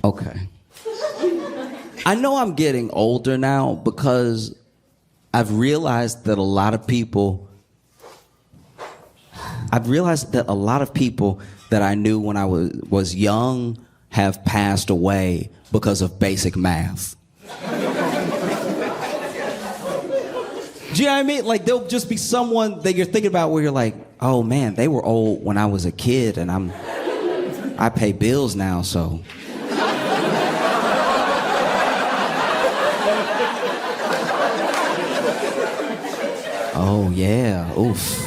Okay. I know I'm getting older now because I've realized that a lot of people that I knew when I was young have passed away because of basic math. Do you know what I mean? Like, there'll just be someone that you're thinking about where you're like, oh man, they were old when I was a kid and I pay bills now, so. Oh yeah, oof.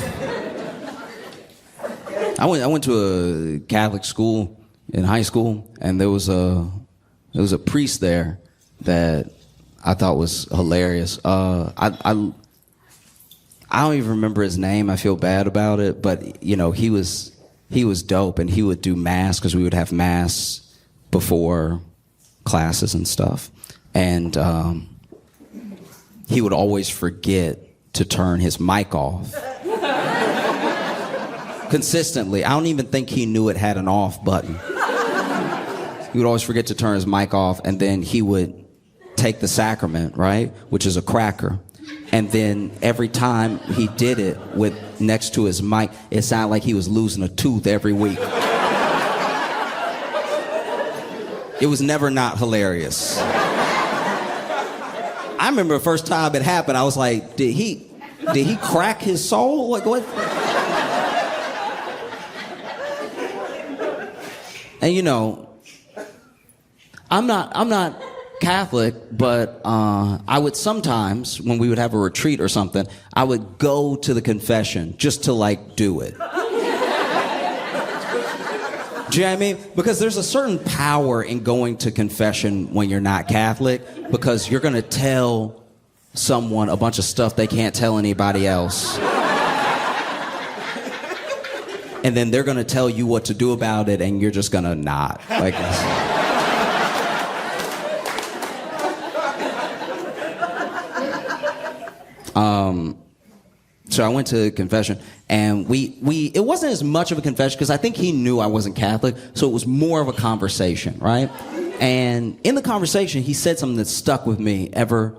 I went to a Catholic school in high school, and there was a priest there that I thought was hilarious. I don't even remember his name. I feel bad about it, but you know, he was dope, and he would do mass because we would have mass before classes and stuff, and he would always forget to turn his mic off. Consistently. I don't even think he knew it had an off button. He would always forget to turn his mic off, and then he would take the sacrament, right? Which is a cracker. And then every time he did it with next to his mic, it sounded like he was losing a tooth every week. It was never not hilarious. I remember the first time it happened, I was like, did he crack his soul? Like, what? And you know, I'm not Catholic, but I would sometimes, when we would have a retreat or something, I would go to the confession just to like do it. Do you know what I mean? Because there's a certain power in going to confession when you're not Catholic, because you're gonna tell someone a bunch of stuff they can't tell anybody else. And then they're gonna tell you what to do about it, and you're just gonna not. Like, so I went to confession, and it wasn't as much of a confession because I think he knew I wasn't Catholic, so it was more of a conversation, right? And in the conversation, he said something that stuck with me ever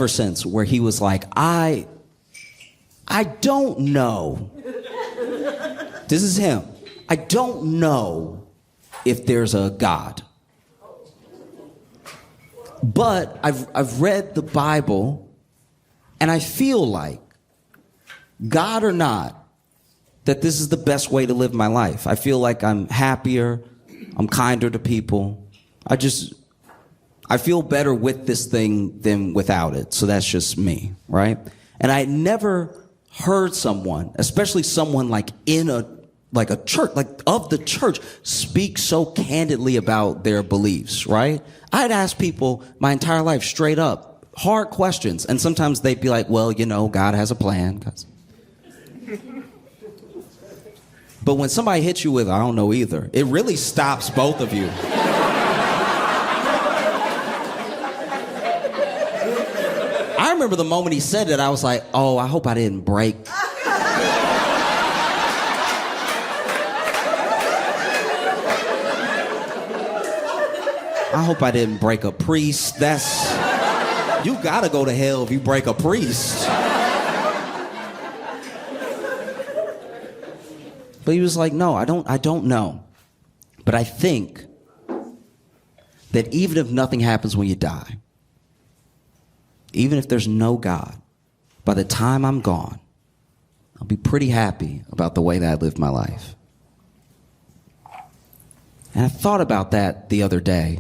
since, where he was like, I don't know. This is him. I don't know if there's a God. But I've read the Bible, and I feel like, God or not, that this is the best way to live my life. I feel like I'm happier, I'm kinder to people. I feel better with this thing than without it. So that's just me, right? And I never heard someone, especially someone like in a church, like of the church, speak so candidly about their beliefs, right? I'd ask people my entire life straight up, hard questions. And sometimes they'd be like, well, you know, God has a plan. But when somebody hits you with, I don't know either, it really stops both of you. I remember the moment he said it, I was like, oh, I hope I didn't break. I hope I didn't break a priest. You gotta go to hell if you break a priest. But he was like, no, I don't know. But I think that even if nothing happens when you die, even if there's no God, by the time I'm gone, I'll be pretty happy about the way that I lived my life. And I thought about that the other day.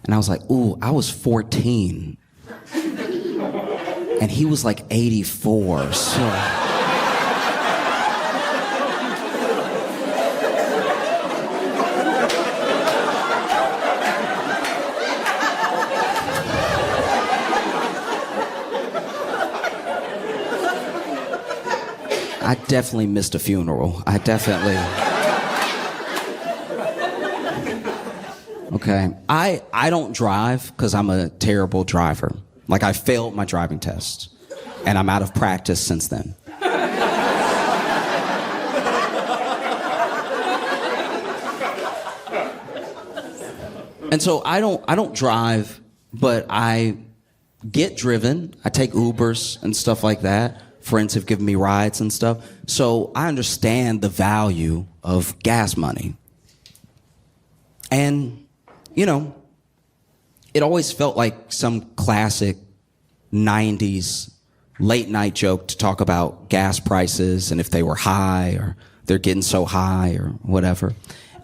And I was like, ooh, I was 14. And he was like 84, so... I definitely missed a funeral. Okay. I don't drive because I'm a terrible driver. Like, I failed my driving test, and I'm out of practice since then. And so I don't drive, but I get driven. I take Ubers and stuff like that. Friends have given me rides and stuff. So I understand the value of gas money. And, you know, it always felt like some classic 90s late night joke to talk about gas prices and if they were high or they're getting so high or whatever.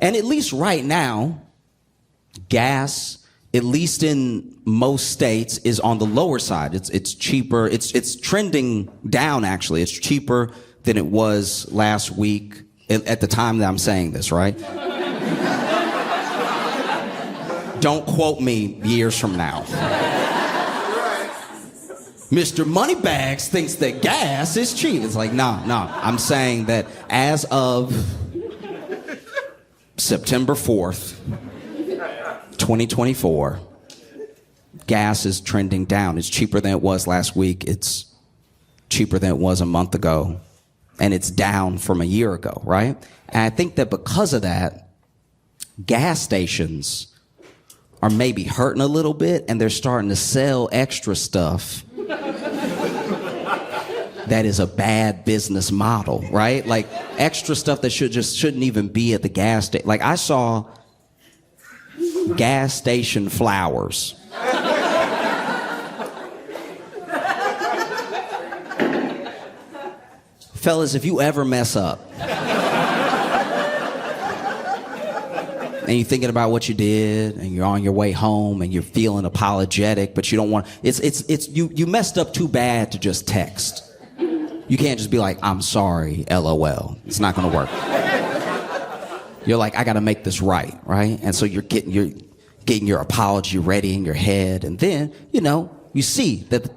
And at least right now, gas, at least in most states, is on the lower side. It's cheaper. It's trending down, actually. It's cheaper than it was last week at the time that I'm saying this, right? Don't quote me years from now. Mr. Moneybags thinks that gas is cheap. It's like, no. I'm saying that as of September 4th, 2024, gas is trending down. It's cheaper than it was last week. It's cheaper than it was a month ago. And it's down from a year ago, right? And I think that because of that, gas stations are maybe hurting a little bit, and they're starting to sell extra stuff that is a bad business model, right? Like extra stuff that shouldn't even be at the gas station. Like I saw gas station flowers. Fellas, if you ever mess up and you're thinking about what you did and you're on your way home and you're feeling apologetic, but you don't want, you messed up too bad to just text. You can't just be like, I'm sorry, LOL. It's not gonna work. You're like, I gotta make this right? And so you're getting your apology ready in your head, and then, you know, you see that the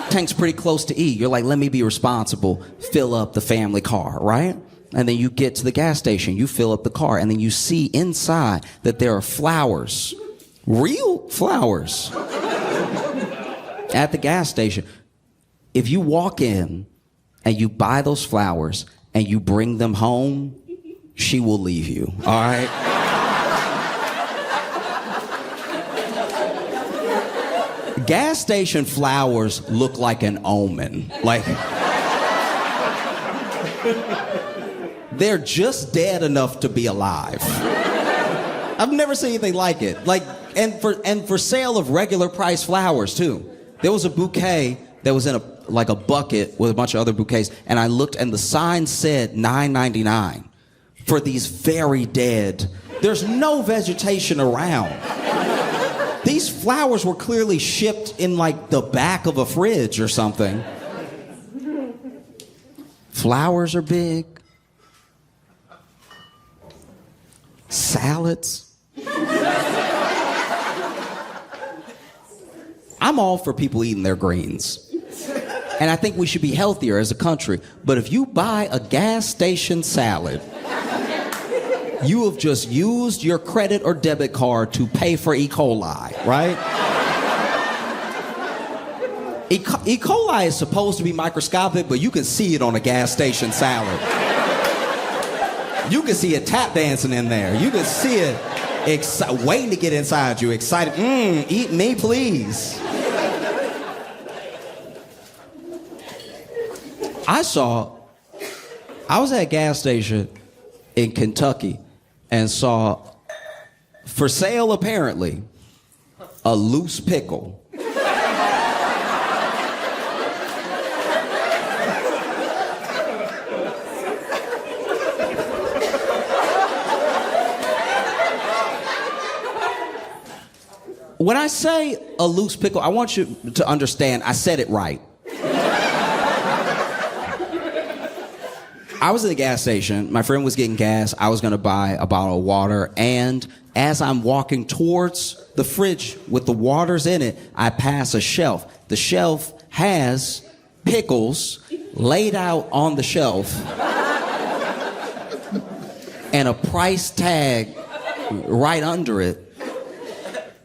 tank's pretty close to E. You're like, let me be responsible, fill up the family car, right? And then you get to the gas station, you fill up the car, and then you see inside that there are flowers, real flowers, at the gas station. If you walk in and you buy those flowers and you bring them home, she will leave you, all right? Gas station flowers look like an omen. Like, they're just dead enough to be alive. I've never seen anything like it. Like, and for sale of regular price flowers too. There was a bouquet that was in a bucket with a bunch of other bouquets, and I looked and the sign said $9.99 for these very dead. There's no vegetation around. These flowers were clearly shipped in like the back of a fridge or something. Flowers are big. Salads. I'm all for people eating their greens. And I think we should be healthier as a country. But if you buy a gas station salad, you have just used your credit or debit card to pay for E. coli, right? E. coli is supposed to be microscopic, but you can see it on a gas station salad. You can see it tap dancing in there. You can see it waiting to get inside you, excited. Eat me, please. I was at a gas station in Kentucky and saw, for sale apparently, a loose pickle. When I say a loose pickle, I want you to understand I said it right. I was at the gas station. My friend was getting gas. I was going to buy a bottle of water. And as I'm walking towards the fridge with the waters in it, I pass a shelf. The shelf has pickles laid out on the shelf and a price tag right under it.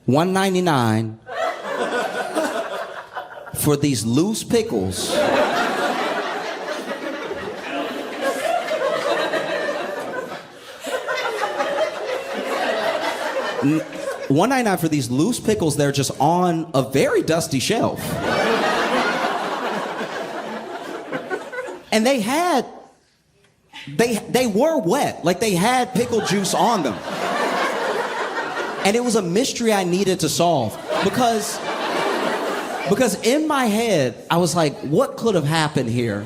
$1.99 for these loose pickles. $1.99 for these loose pickles. They're just on a very dusty shelf. And they were wet. Like, they had pickle juice on them. And it was a mystery I needed to solve. Because in my head, I was like, what could have happened here?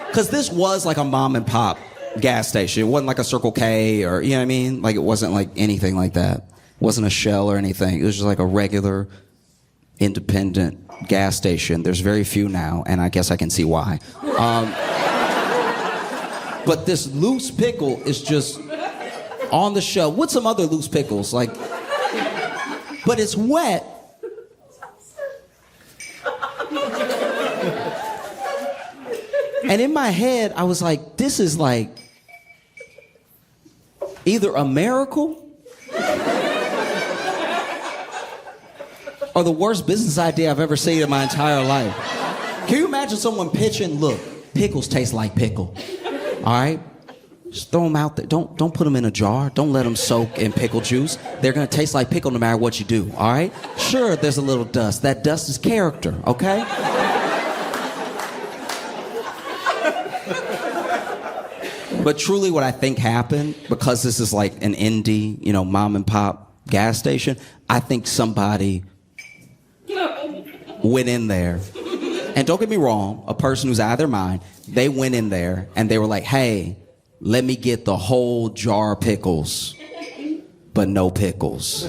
Because this was like a mom and pop gas station. It wasn't like a Circle K or, you know what I mean? Like, it wasn't like anything like that. It wasn't a Shell or anything. It was just like a regular, independent gas station. There's very few now, and I guess I can see why. But this loose pickle is just on the shelf with some other loose pickles, like, but it's wet. And in my head, I was like, this is like either a miracle or the worst business idea I've ever seen in my entire life. Can you imagine someone pitching, look, pickles taste like pickle, all right? Just throw them out there. Don't put them in a jar. Don't let them soak in pickle juice. They're gonna taste like pickle no matter what you do, all right? Sure, there's a little dust. That dust is character, okay? But truly what I think happened, because this is like an indie, mom and pop gas station, I think somebody went in there. And don't get me wrong, a person who's out of their mind, they went in there and they were like, hey, let me get the whole jar of pickles, but no pickles.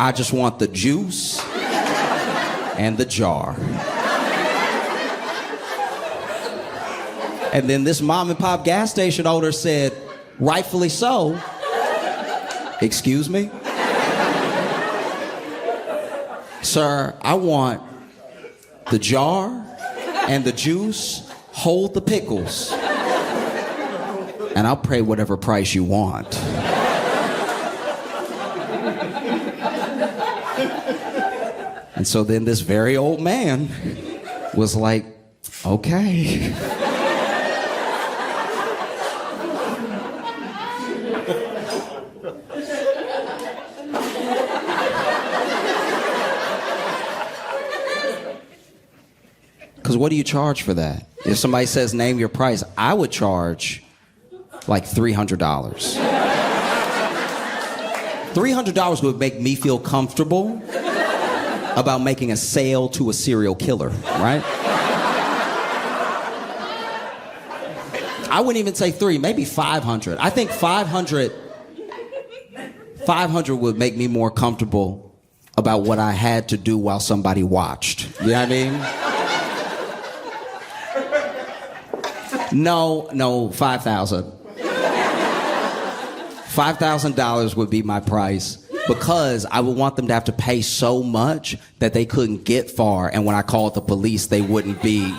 I just want the juice and the jar. And then this mom and pop gas station owner said, rightfully so, excuse me? Sir, I want the jar and the juice, hold the pickles, and I'll pay whatever price you want. And so then this very old man was like, okay. Because what do you charge for that? If somebody says, name your price, I would charge like $300. $300 would make me feel comfortable about making a sale to a serial killer, right? I wouldn't even say $300, maybe $500. I think $500 would make me more comfortable about what I had to do while somebody watched. You know what I mean? No, $5,000. $5,000 would be my price, because I would want them to have to pay so much that they couldn't get far, and when I called the police, they wouldn't be...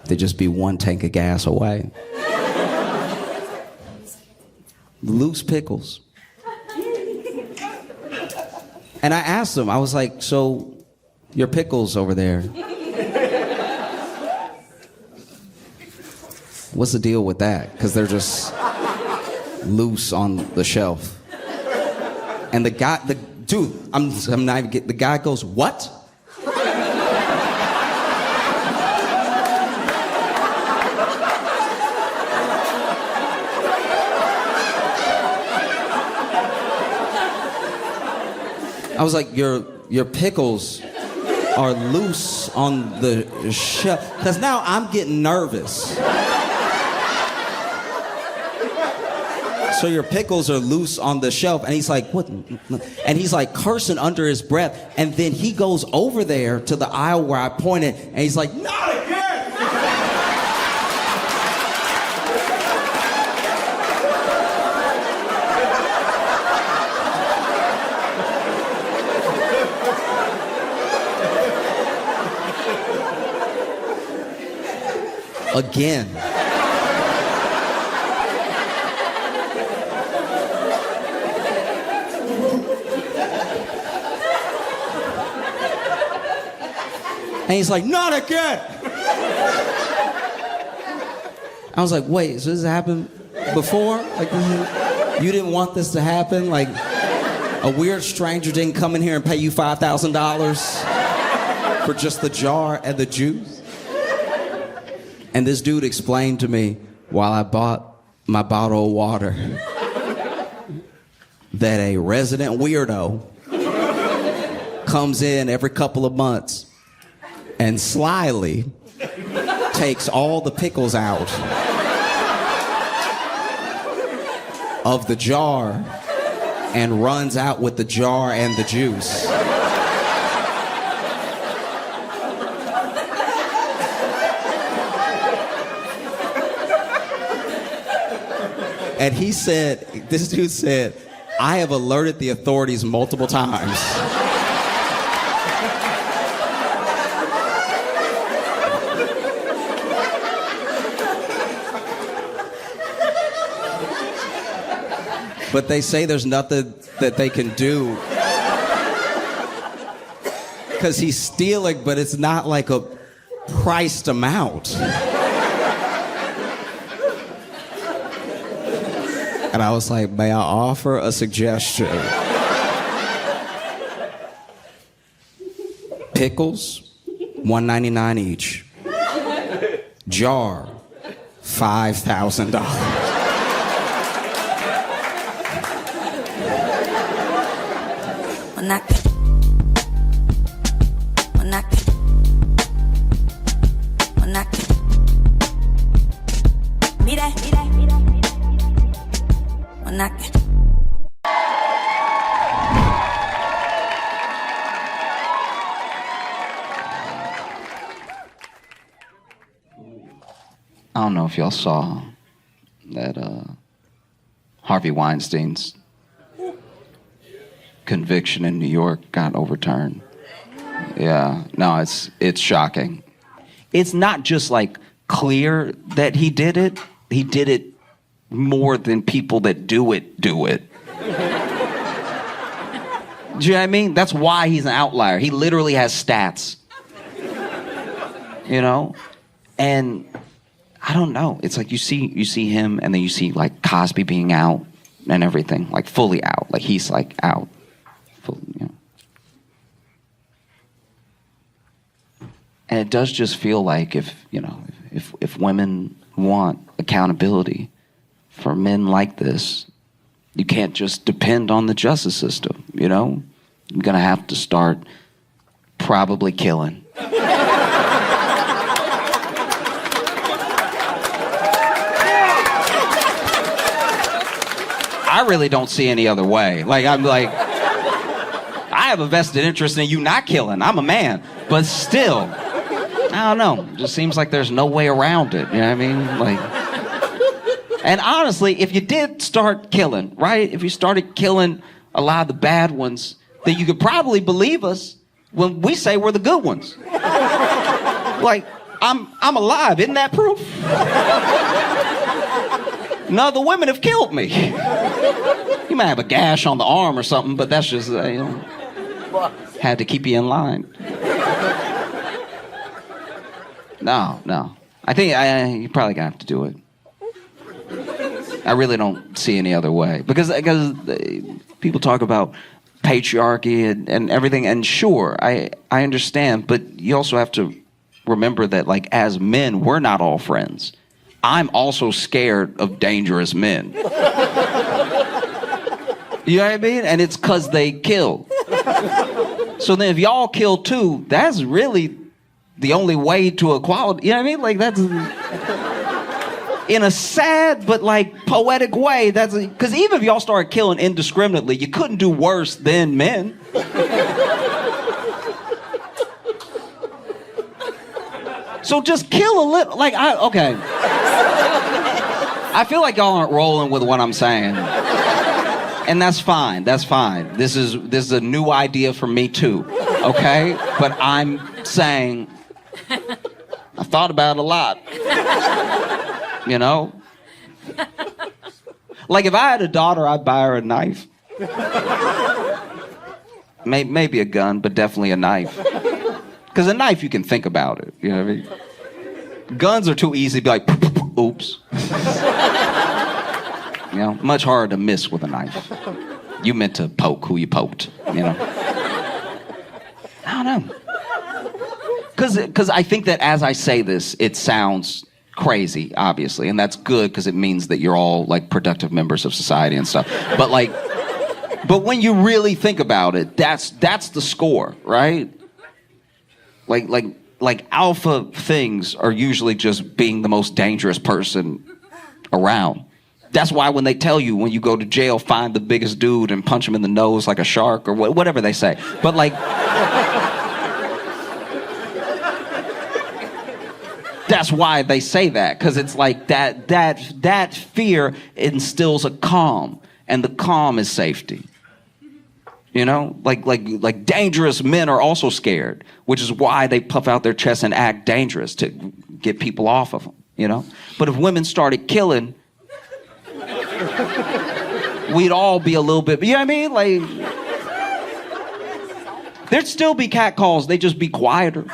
They'd just be one tank of gas away. Loose pickles. And I asked them, I was like, so your pickles over there, what's the deal with that? Because they're just loose on the shelf. And the guy goes, what? I was like, your pickles are loose on the shelf. Because now I'm getting nervous. So your pickles are loose on the shelf. And he's like, what? And he's like cursing under his breath. And then he goes over there to the aisle where I pointed. And he's like, not again! Again. And he's like, not again. I was like, wait, so this happened before? Like, you didn't want this to happen? Like, a weird stranger didn't come in here and pay you $5,000 for just the jar and the juice? And this dude explained to me while I bought my bottle of water that a resident weirdo comes in every couple of months and slyly takes all the pickles out of the jar and runs out with the jar and the juice. And he said, this dude said, I have alerted the authorities multiple times. But they say there's nothing that they can do. Because he's stealing, but it's not like a priced amount. And I was like, may I offer a suggestion? Pickles, $1.99 each. Jar, $5,000. I don't know if y'all saw that Harvey Weinstein's conviction in New York got overturned. Yeah, no, it's shocking. It's not just like clear that he did it more than people that do it. Do you know what I mean? That's why he's an outlier. He literally has stats. You know? And I don't know. It's like you see him, and then you see like Cosby being out and everything, like fully out. Like he's like out. Full, you know. And it does just feel like if women want accountability for men like this, you can't just depend on the justice system, you know? You're gonna have to start probably killing. I really don't see any other way. Like, I'm like, I have a vested interest in you not killing. I'm a man. But still, I don't know. It just seems like there's no way around it. You know what I mean? Like, and honestly, if you did start killing, right? If you started killing a lot of the bad ones, then you could probably believe us when we say we're the good ones. Like, I'm alive. Isn't that proof? None of the women have killed me. You might have a gash on the arm or something, but that's just, had to keep you in line. No. I think you probably gonna have to do it. I really don't see any other way. Because people talk about patriarchy and everything, and sure, I understand, but you also have to remember that, like, as men, we're not all friends. I'm also scared of dangerous men. You know what I mean? And it's because they kill. So then if y'all kill too, that's really the only way to equality. You know what I mean? Like, that's... in a sad but, like, poetic way, that's... Because even if y'all started killing indiscriminately, you couldn't do worse than men. So just kill a little... Like, okay. I feel like y'all aren't rolling with what I'm saying. And that's fine. That's fine. This is a new idea for me too. Okay? But I'm saying I thought about it a lot. You know? Like, if I had a daughter, I'd buy her a knife. Maybe a gun, but definitely a knife. Because a knife, you can think about it. You know what I mean? Guns are too easy to be like, oops. You know, much harder to miss with a knife. You meant to poke who you poked, you know? I don't know. Because I think that as I say this, it sounds crazy, obviously, and that's good because it means that you're all like productive members of society and stuff. But when you really think about it, that's the score, right? Like alpha things are usually just being the most dangerous person around. That's why when they tell you when you go to jail, find the biggest dude and punch him in the nose like a shark or whatever they say. But like, that's why they say that, because it's like that fear instills a calm, and the calm is safety. You know, like dangerous men are also scared, which is why they puff out their chests and act dangerous to get people off of them. You know, but if women started killing, we'd all be a little bit. You know what I mean? Like, there'd still be catcalls. They'd just be quieter.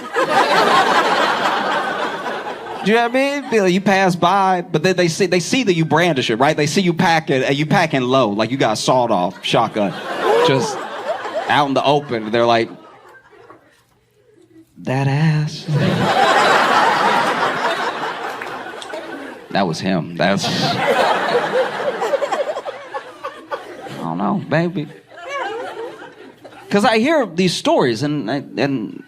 Do you know what I mean? You pass by, but then they see that you brandish it, right? They see you packing, and you packing low, like you got a sawed-off shotgun, just out in the open. They're like, that ass. That was him. That's. I don't know, maybe. Because I hear these stories and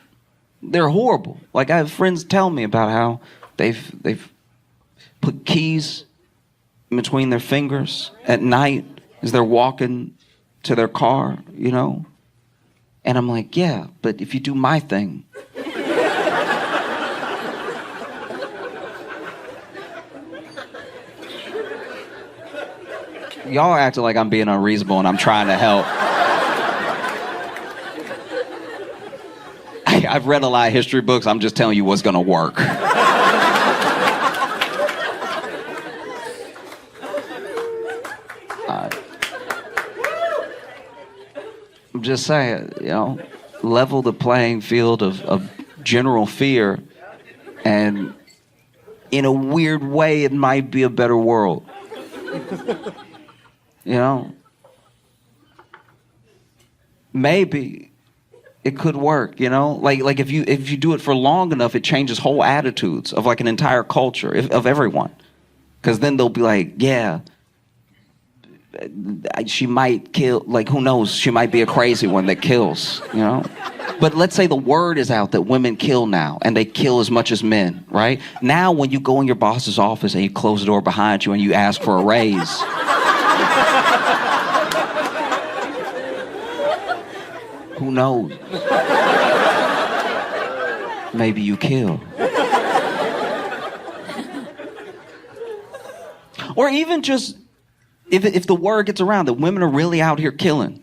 they're horrible. Like I have friends tell me about how they've put keys in between their fingers at night as they're walking to their car, you know? And I'm like, yeah, but if you do my thing. Y'all are acting like I'm being unreasonable and I'm trying to help. I've read a lot of history books. I'm just telling you what's gonna work. I'm just saying, you know, level the playing field of general fear, and in a weird way, it might be a better world. You know? Maybe it could work, you know? Like if you do it for long enough, it changes whole attitudes of like an entire culture, of everyone. Because then they'll be like, yeah, she might kill, like who knows, she might be a crazy one that kills, you know? But let's say the word is out that women kill now, and they kill as much as men, right? Now when you go in your boss's office and you close the door behind you and you ask for a raise, who knows? Maybe you kill. Or even just, if the word gets around that women are really out here killing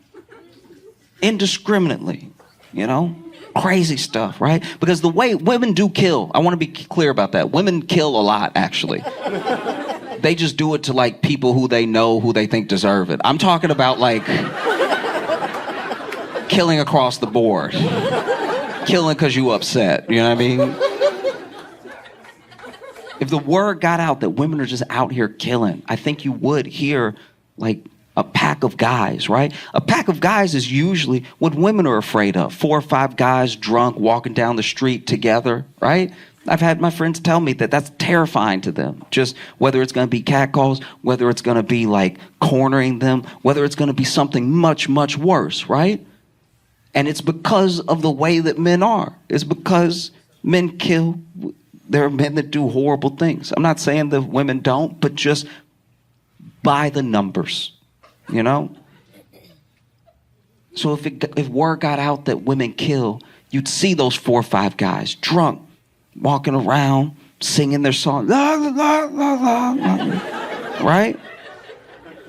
indiscriminately, you know, crazy stuff, right? Because the way women do kill, I want to be clear about that. Women kill a lot, actually. They just do it to like people who they know, who they think deserve it. I'm talking about like killing across the board. Killing because you upset, you know what I mean? If the word got out that women are just out here killing, I think you would hear like a pack of guys, right? A pack of guys is usually what women are afraid of. 4 or 5 guys drunk walking down the street together, right? I've had my friends tell me that that's terrifying to them. Just whether it's going to be catcalls, whether it's going to be like cornering them, whether it's going to be something much, much worse, right? And it's because of the way that men are. It's because men kill. There are men that do horrible things. I'm not saying that women don't, but just by the numbers, you know? So if word got out that women kill, you'd see those 4 or 5 guys drunk, walking around, singing their song, la, la, la, la, la, right?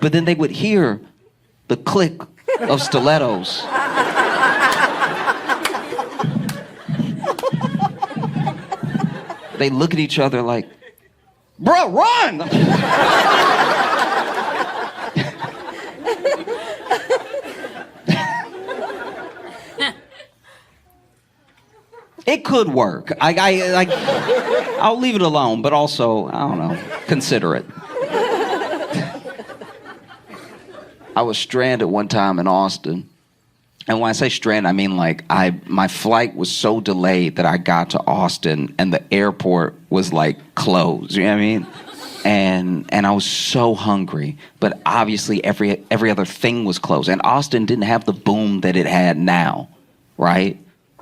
But then they would hear the click of stilettos. They look at each other like, bro, run! It could work. I'll leave it alone, but also, I don't know, consider it. I was stranded one time in Austin. And when I say stranded, I mean like my flight was so delayed that I got to Austin and the airport was like closed. You know what I mean? And I was so hungry, but obviously every other thing was closed. And Austin didn't have the boom that it had now, right?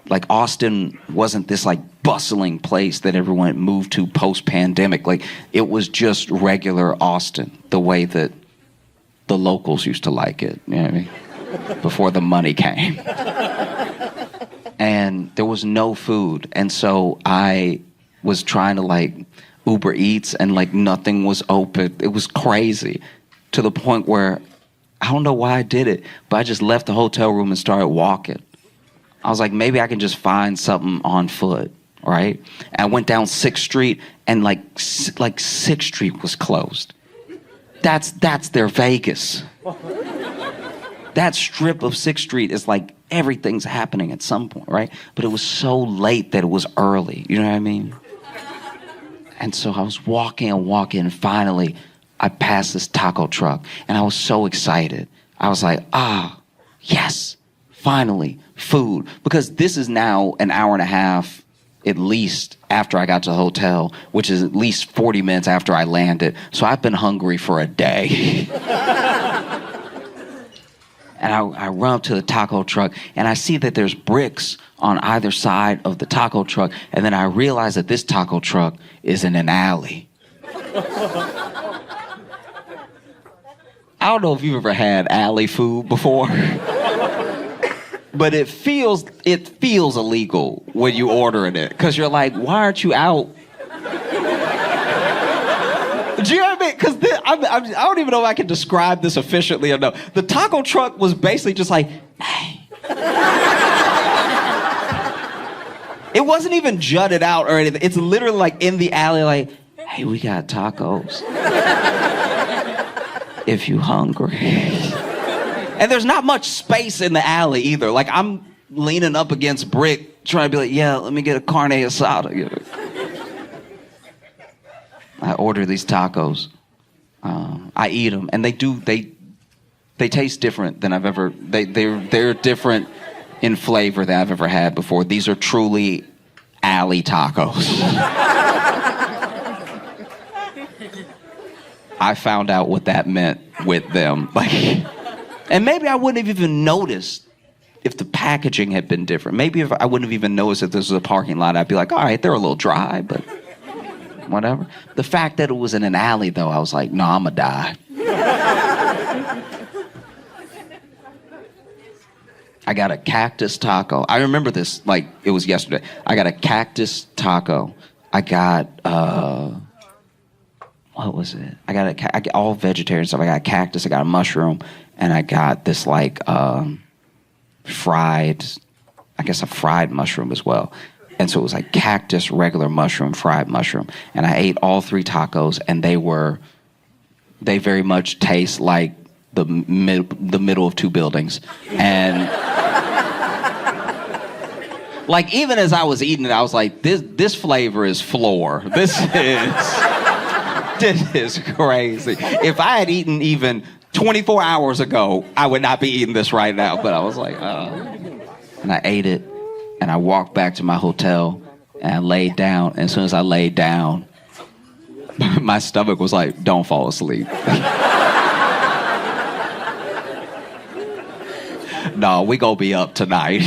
Like Austin wasn't this like bustling place that everyone moved to post-pandemic. Like it was just regular Austin, the way that the locals used to like it. You know what I mean? Before the money came. And there was no food. And so I was trying to like Uber Eats and like nothing was open. It was crazy to the point where I don't know why I did it, but I just left the hotel room and started walking. I was like, maybe I can just find something on foot, right? And I went down 6th Street and like 6th Street was closed. That's their Vegas. That strip of 6th Street is like everything's happening at some point, right? But it was so late that it was early, you know what I mean? And so I was walking, and finally I passed this taco truck and I was so excited. I was like, yes, finally, food. Because this is now an hour and a half at least after I got to the hotel, which is at least 40 minutes after I landed. So I've been hungry for a day. And I run up to the taco truck, and I see that there's bricks on either side of the taco truck, and then I realize that this taco truck is in an alley. I don't know if you've ever had alley food before, but it feels illegal when you ordering it, because you're like, why aren't you out? Do you know what I mean? Because I don't even know if I can describe this efficiently or no. The taco truck was basically just like, hey. It wasn't even jutted out or anything. It's literally like in the alley, like, hey, we got tacos. If you hungry. And there's not much space in the alley either. Like I'm leaning up against brick, trying to be like, yeah, let me get a carne asada. I order these tacos. I eat them, and they taste different than I've ever. They're different in flavor than I've ever had before. These are truly alley tacos. I found out what that meant with them, and maybe I wouldn't have even noticed if the packaging had been different. Maybe if I wouldn't have even noticed if this was a parking lot. I'd be like, all right, they're a little dry, but. Whatever. The fact that it was in an alley, though, I was like, no, I'ma die. I got a cactus taco. I remember this like it was yesterday. I got a cactus taco. I got, what was it? I got all vegetarian stuff. I got a cactus, I got a mushroom, and I got this like fried mushroom as well. And so it was like cactus, regular mushroom, fried mushroom. And I ate all 3 tacos, and they very much taste like the middle of 2 buildings. And like even as I was eating it, I was like, this flavor is floor. This is crazy. If I had eaten even 24 hours ago, I would not be eating this right now. But I was like, and I ate it. And I walked back to my hotel and I laid down. And as soon as I laid down, my stomach was like, don't fall asleep. No, we gonna be up tonight.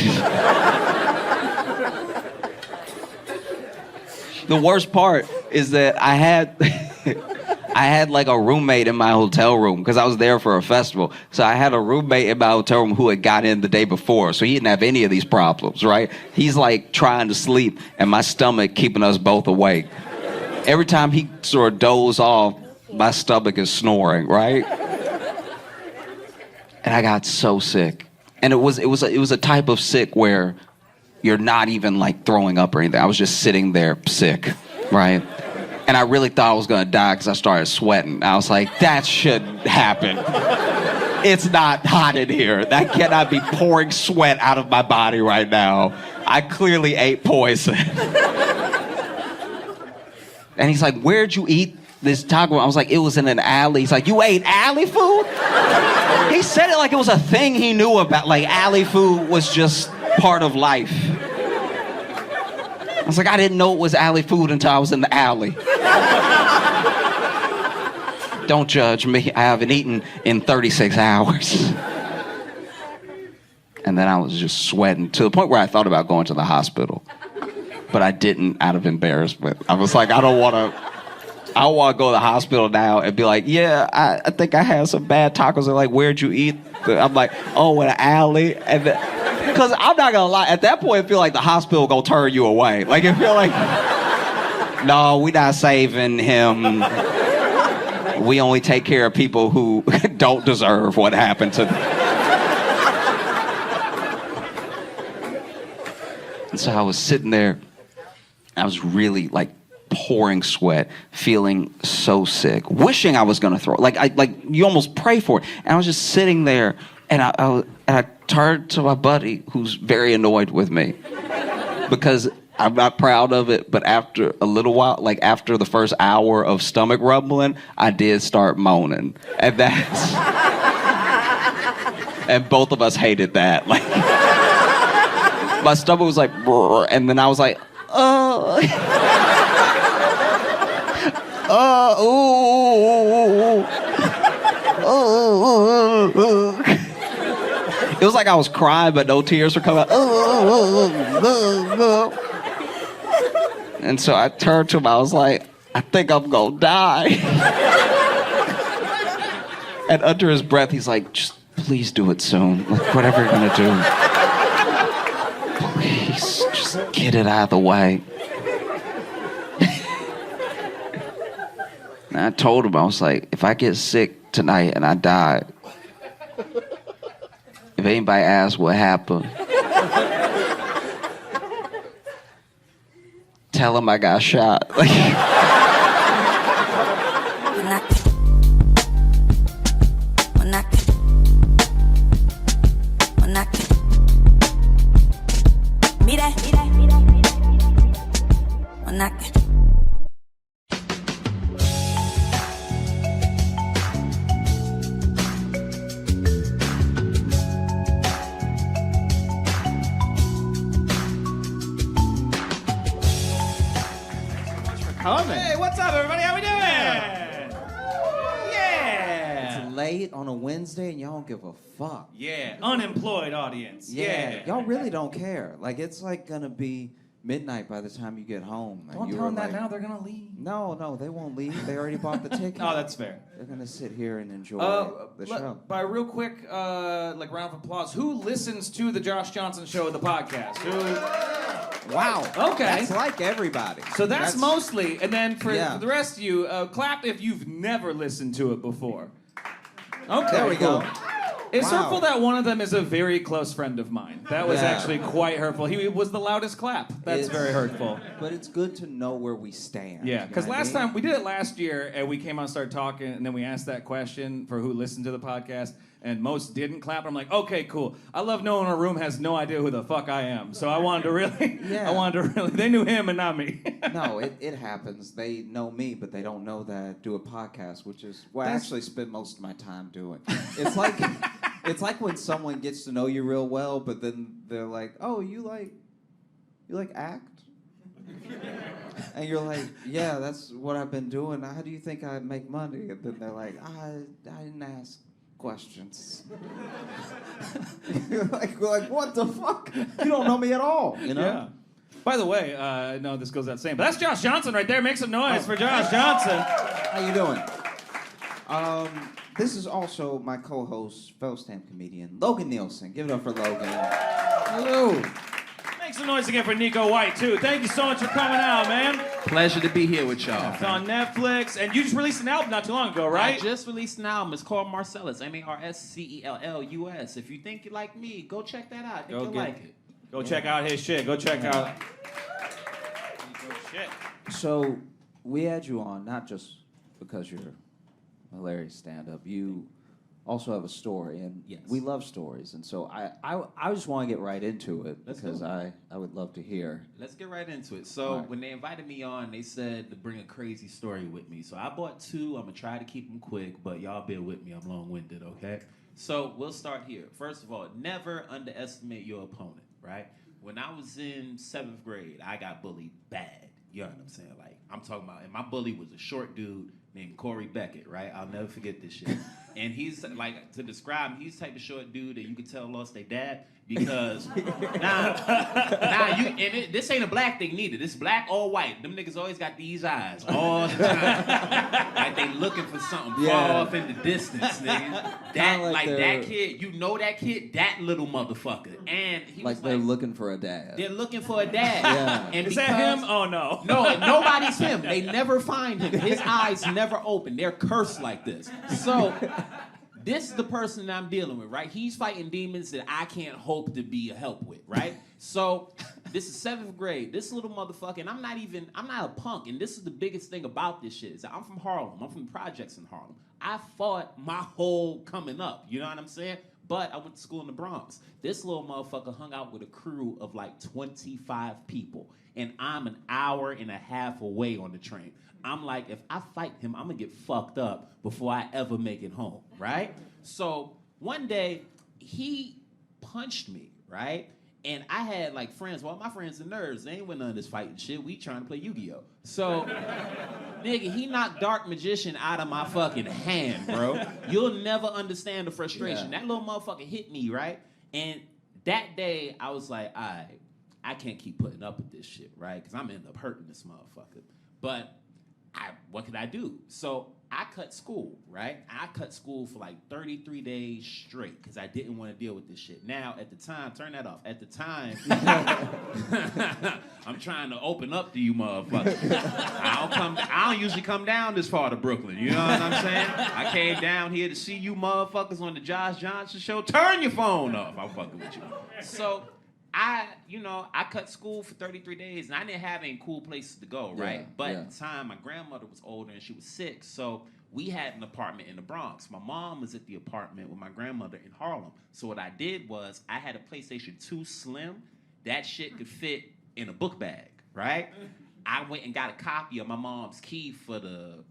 The worst part is that I had like a roommate in my hotel room because I was there for a festival. So I had a roommate in my hotel room who had got in the day before. So he didn't have any of these problems, right? He's like trying to sleep and my stomach keeping us both awake. Every time he sort of dozes off, my stomach is snoring, right? And I got so sick. And it was a type of sick where you're not even like throwing up or anything. I was just sitting there sick, right? And I really thought I was going to die because I started sweating. I was like, that shouldn't happen. It's not hot in here. That cannot be pouring sweat out of my body right now. I clearly ate poison. And he's like, where'd you eat this taco? I was like, it was in an alley. He's like, you ate alley food? He said it like it was a thing he knew about. Like alley food was just part of life. I was like, I didn't know it was alley food until I was in the alley. Don't judge me. I haven't eaten in 36 hours. And then I was just sweating to the point where I thought about going to the hospital. But I didn't out of embarrassment. I was like, I don't want to go to the hospital now and be like, yeah, I think I had some bad tacos. They're like, where'd you eat? I'm like, oh, in an alley. And because I'm not going to lie, at that point, I feel like the hospital going to turn you away. Like, I feel like, no, we not saving him. We only take care of people who don't deserve what happened to them. And so I was sitting there. I was really like pouring sweat, feeling so sick, wishing I was gonna throw it. Like you almost pray for it. And I was just sitting there, and I turned to my buddy, who's very annoyed with me, because I'm not proud of it. But after a little while, like after the first hour of stomach rumbling, I did start moaning, and that's and both of us hated that. Like my stomach was like, brr, and then I was like. It was like I was crying, but no tears were coming out. And so I turned to him, I was like, I think I'm gonna die. And under his breath, he's like, just please do it soon. Like, whatever you're gonna do. Please, just get it out of the way. And I told him, I was like, if I get sick tonight and I die, if anybody asks what happened, tell them I got shot. Like, Hey, what's up, everybody? How we doing? Yeah. It's late on a Wednesday and y'all don't give a fuck. Yeah. Unemployed audience. Yeah. Y'all really don't care. Like, it's like gonna be midnight by the time you get home. And Don't tell them that now. They're gonna leave. No, they won't leave. They already bought the ticket. Oh, that's fair. They're gonna sit here and enjoy the show. By real quick, like round of applause, who listens to the Josh Johnson Show, the podcast? Who? Wow. Okay. That's like everybody. So that's mostly, and then for Yeah. the rest of you, clap if you've never listened to it before. Okay. There we go. It's Wow. hurtful that one of them is a very close friend of mine. That was Yeah. actually quite hurtful. He was the loudest clap. That's very hurtful. But it's good to know where we stand. Yeah, because you know what I last mean? time we did it last year, and we came out and started talking, and then we asked that question for who listened to the podcast, and most didn't clap. I'm like, okay, cool. I love knowing a room has no idea who the fuck I am. So I wanted to really, they knew him and not me. No, it happens. They know me, but they don't know that I do a podcast, which is what I actually spend most of my time doing. It's like it's like when someone gets to know you real well, but then they're like, "Oh, you like act?" And you're like, "Yeah, that's what I've been doing. How do you think I make money?" And then they're like, "I didn't ask questions." You're like, what the fuck? You don't know me at all, you know? Yeah. By the way, no, this goes without saying, but that's Josh Johnson right there. Make some noise for Josh Johnson. How you doing? This is also my co-host, fellow stand comedian, Logan Nielsen. Give it up for Logan. Hello. Make some noise again for Nico White, too. Thank you so much for coming out, man. Pleasure to be here with y'all. It's on Netflix, and you just released an album not too long ago, right? I just released an album. It's called Marcellus, Marscellus. If you think you like me, go check that out. I think you'll like it. Go check out his shit. Go check out shit. So, we had you on not just because you're hilarious stand-up. You also have a story, and Yes. we love stories, and so I just want to get right into it Let's because go. I would love to hear. Let's get right into it. So All right. when they invited me on, they said to bring a crazy story with me. So I bought 2. I'm gonna try to keep them quick, but y'all bear with me. I'm long-winded, okay? So we'll start here. First of all, never underestimate your opponent, right? When I was in 7th grade, I got bullied bad. You know what I'm saying? Like, I'm talking about, and my bully was a short dude named Corey Beckett, right? I'll never forget this shit. And he's, like, to describe him, he's the type of short dude that you could tell lost their dad because, this ain't a black thing neither. This black or white. Them niggas always got these eyes all the time. Like they looking for something far off in the distance, nigga. That, like that kid, you know that kid, that little motherfucker. And he Like was they're looking for a dad. they're looking for a dad. Yeah. And Is that him? Oh, no. No, nobody's him. They never find him. His eyes never open. They're cursed like this. So, this is the person that I'm dealing with, right? He's fighting demons that I can't hope to be a help with, right? So, this is 7th grade. This little motherfucker, and I'm not a punk, and this is the biggest thing about this shit, is that I'm from Harlem. I'm from the projects in Harlem. I fought my whole coming up, you know what I'm saying? But I went to school in the Bronx. This little motherfucker hung out with a crew of like 25 people. And I'm an hour and a half away on the train. I'm like, if I fight him, I'm gonna get fucked up before I ever make it home, right? So one day, he punched me, right? And I had like friends, well, my friends are nerds. They ain't with none of this fighting shit. We trying to play Yu-Gi-Oh! So, nigga, he knocked Dark Magician out of my fucking hand, bro. You'll never understand the frustration. Yeah. That little motherfucker hit me, right? And that day, I was like, all right, I can't keep putting up with this shit, right? Because I'm end up hurting this motherfucker. But what could I do? So I cut school, right? I cut school for like 33 days straight because I didn't want to deal with this shit. Now, at the time, turn that off. At the time, I'm trying to open up to you motherfuckers. I don't usually come down this far to Brooklyn. You know what I'm saying? I came down here to see you motherfuckers on the Josh Johnson show. Turn your phone off. I'm fucking with you. So I cut school for 33 days, and I didn't have any cool places to go, right? But at the time, my grandmother was older, and she was sick, so we had an apartment in the Bronx. My mom was at the apartment with my grandmother in Harlem. So what I did was, I had a PlayStation 2 Slim. That shit could fit in a book bag, right? I went and got a copy of my mom's key for the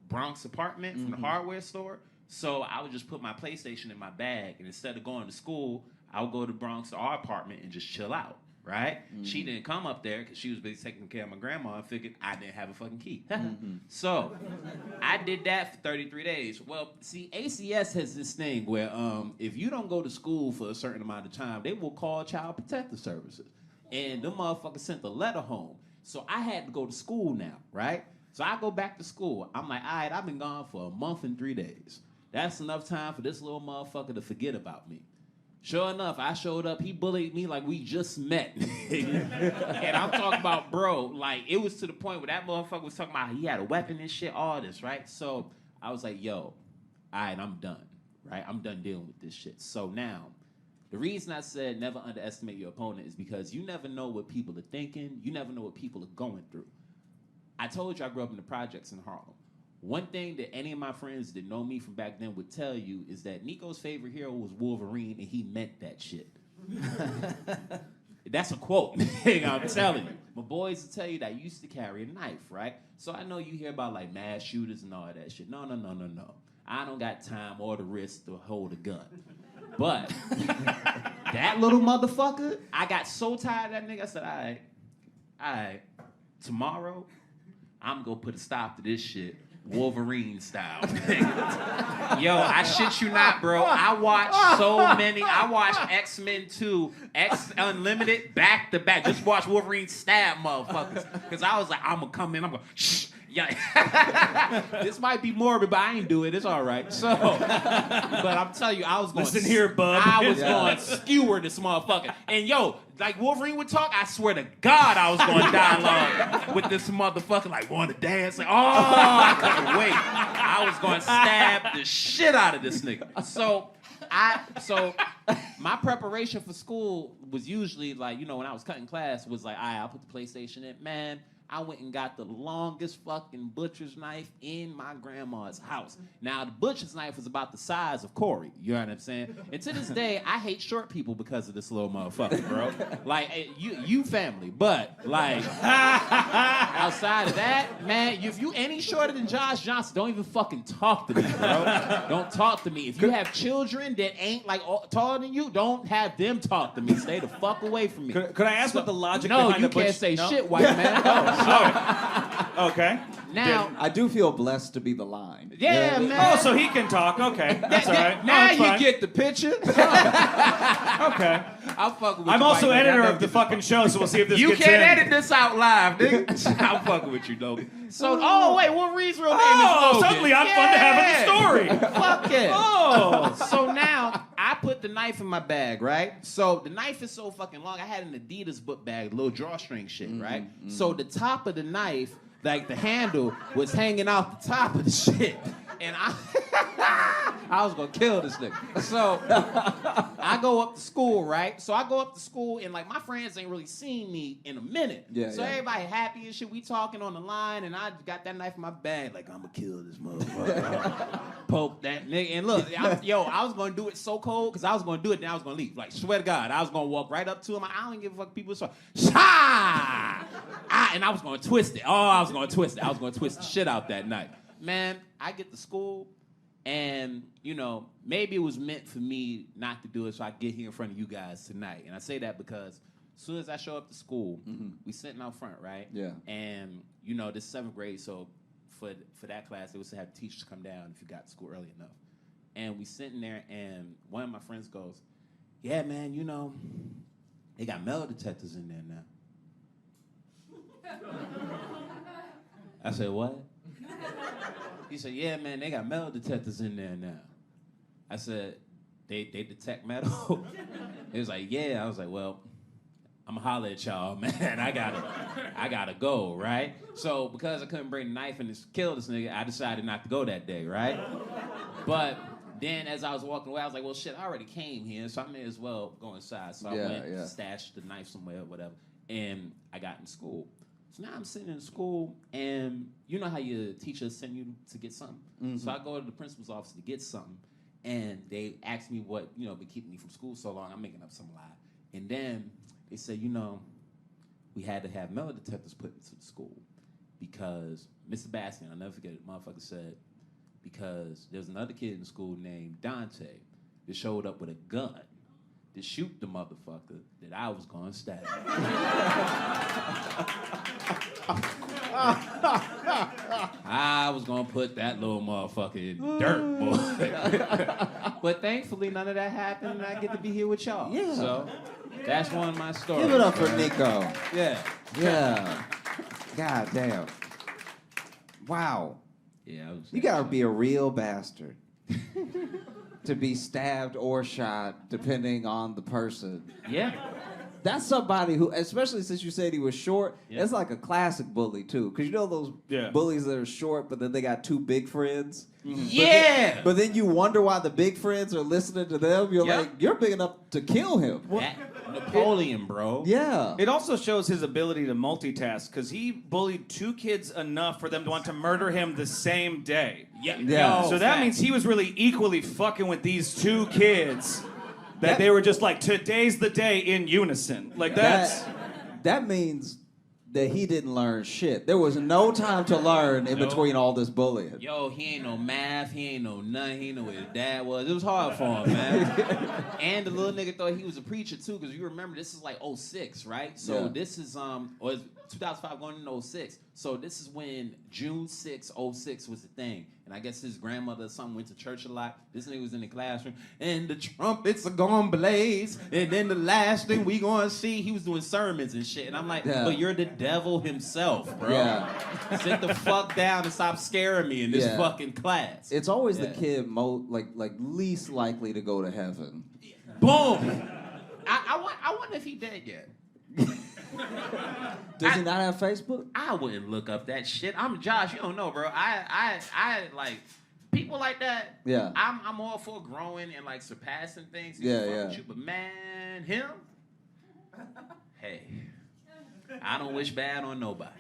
Bronx apartment from the hardware store. So I would just put my PlayStation in my bag, and instead of going to school, I would go to the Bronx to our apartment and just chill out, right? She didn't come up there because she was busy taking care of my grandma and figured I didn't have a fucking key. So I did that for 33 days. Well, see, ACS has this thing where if you don't go to school for a certain amount of time, they will call Child Protective Services. And them motherfuckers sent a letter home. So I had to go to school now, right? So I go back to school. I'm like, all right, I've been gone for a month and 3 days. That's enough time for this little motherfucker to forget about me. Sure enough, I showed up. He bullied me like we just met. And I'm talking about, bro, like, it was to the point where that motherfucker was talking about he had a weapon and shit, all this, right? So I was like, yo, all right, I'm done, right? I'm done dealing with this shit. So now, the reason I said never underestimate your opponent is because you never know what people are thinking. You never know what people are going through. I told you I grew up in the projects in Harlem. One thing that any of my friends that know me from back then would tell you is that Nico's favorite hero was Wolverine, and he meant that shit. That's a quote. I'm telling you. My boys will tell you that I used to carry a knife, right? So I know you hear about like mass shooters and all that shit. No. I don't got time or the risk to hold a gun. But that little motherfucker, I got so tired of that nigga, I said, all right, tomorrow, I'm gonna put a stop to this shit. Wolverine style. Yo, I shit you not, bro. I watched X-Men 2, X Unlimited, back to back. Just watch Wolverine stab motherfuckers. Because I was like, I'm going to come in, I'm going to, shh. Yeah. This might be morbid, but I ain't do it. It's all right. So, but I'm telling you, I was going Listen here, bub. I was going to skewer this motherfucker. And yo, like Wolverine would talk, I swear to God, I was going to dialogue with this motherfucker. Like, want to dance? Like, oh, I couldn't wait. I was going to stab the shit out of this nigga. So my preparation for school was usually like, you know, when I was cutting class was like, all right, I'll put the PlayStation in. Man, I went and got the longest fucking butcher's knife in my grandma's house. Now, the butcher's knife was about the size of Corey. You know what I'm saying? And to this day, I hate short people because of this little motherfucker, bro. Like, you family. But, like, outside of that, man, if you any shorter than Josh Johnson, don't even fucking talk to me, bro. Don't talk to me. If you have children that ain't, like, taller than you, don't have them talk to me. Stay the fuck away from me. Could I ask what the logic no, behind you the can't say shit, white man. No. Okay. Now, I do feel blessed to be the line. yeah, man. Oh, so he can talk. Okay, that's all right. Now that's you fine. get the picture. Okay. I'm fucking with I'm you, also white man. editor I of the fucking show, so we'll see if this You gets can't in. edit this out live, nigga. I'm fucking with you, Logan. So, wait, what Reed's real name is Oh, Logan? suddenly I'm fun to have in the story. Fuck it. Oh. So now, I put the knife in my bag, right? So the knife is so fucking long. I had an Adidas book bag, little drawstring shit, right? So the top of the knife, like the handle, was hanging out the top of the shit. And I was gonna kill this nigga. So I go up to school, right? So I go up to school and like my friends ain't really seen me in a minute. Yeah, so yeah. everybody happy and shit. We talking on the line and I got that knife in my bag, like I'm gonna kill this motherfucker. Poke that nigga. And look, I was gonna do it so cold because I was gonna do it, then I was gonna leave. Like, swear to God, I was gonna walk right up to him. Like, I don't give a fuck people so. And I was gonna twist it. Oh, I was gonna twist it. I was gonna twist the shit out that night. Man, I get to school, and, you know, maybe it was meant for me not to do it so I get here in front of you guys tonight. And I say that because as soon as I show up to school, we sitting out front, right? Yeah. And, you know, this is 7th grade, so for that class, they was to have teachers come down if you got to school early enough. And we sitting there, and one of my friends goes, yeah, man, you know, they got metal detectors in there now. I said, what? He said, yeah, man, they got metal detectors in there now. I said, they detect metal? He was like, yeah. I was like, well, I'm gonna holler at y'all, man. I gotta go, right? So because I couldn't bring the knife and kill this nigga, I decided not to go that day, right? But then as I was walking away, I was like, well, shit, I already came here, so I may as well go inside. So I went, stashed the knife somewhere or whatever, and I got in school. So now I'm sitting in school, and you know how your teachers send you to get something? Mm-hmm. So I go to the principal's office to get something, and they ask me what, you know, been keeping me from school so long. I'm making up some lie. And then they say, you know, we had to have metal detectors put into the school because Mr. Bastian, I'll never forget it, motherfucker said, because there's another kid in the school named Dante that showed up with a gun to shoot the motherfucker that I was gonna stab. I was gonna put that little motherfucker in dirt, boy. But thankfully, none of that happened, and I get to be here with y'all. Yeah. So that's one of my stories. Give it up for Nico. Yeah. Yeah. God damn. Wow. Yeah. You gotta be a real bastard to be stabbed or shot, depending on the person. Yeah. That's somebody who, especially since you said he was short, Yeah. it's like a classic bully, too. Because you know those bullies that are short, but then they got two big friends? Mm-hmm. Yeah! But then you wonder why the big friends are listening to them. You're like, you're big enough to kill him. That Napoleon, bro. Yeah. It also shows his ability to multitask, because he bullied 2 kids enough for them to want to murder him the same day. Yeah. So that means he was really equally fucking with these 2 kids that they were just like, today's the day in unison. Like That means that he didn't learn shit. There was no time to learn in between all this bullying. Yo, he ain't no math, he ain't no nothing, he ain't know where his dad was. It was hard for him, man. And the little nigga thought he was a preacher too, because you remember this is like 06, right? So this is or it's 2005 going into 06. So this is when June 6, 06 was the thing. And I guess his grandmother or something went to church a lot. This nigga was in the classroom, and the trumpets are gonna blaze. And then the last thing we gonna see, he was doing sermons and shit. And I'm like, but you're the devil himself, bro. Yeah. Sit the fuck down and stop scaring me in this fucking class. It's always the kid like least likely to go to heaven. Boom. I wonder if he dead yet. Does he not have Facebook? I wouldn't look up that shit. I'm Josh. You don't know, bro. I like people like that. Yeah. I'm all for growing and like surpassing things. With you, but man, him. Hey, I don't wish bad on nobody.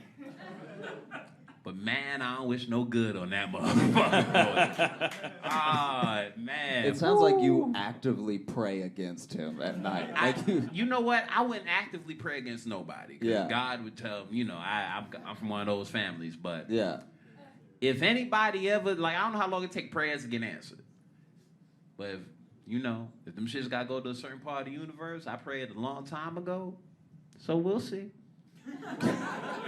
But man, I don't wish no good on that motherfucker. Ah, man. It sounds like you actively pray against him at night. You know what? I wouldn't actively pray against nobody. 'Cause Yeah. God would tell me, I'm from one of those families. But yeah. if anybody ever, I don't know how long it take prayers to get answered. But if them shits got to go to a certain part of the universe, I prayed a long time ago. So we'll see.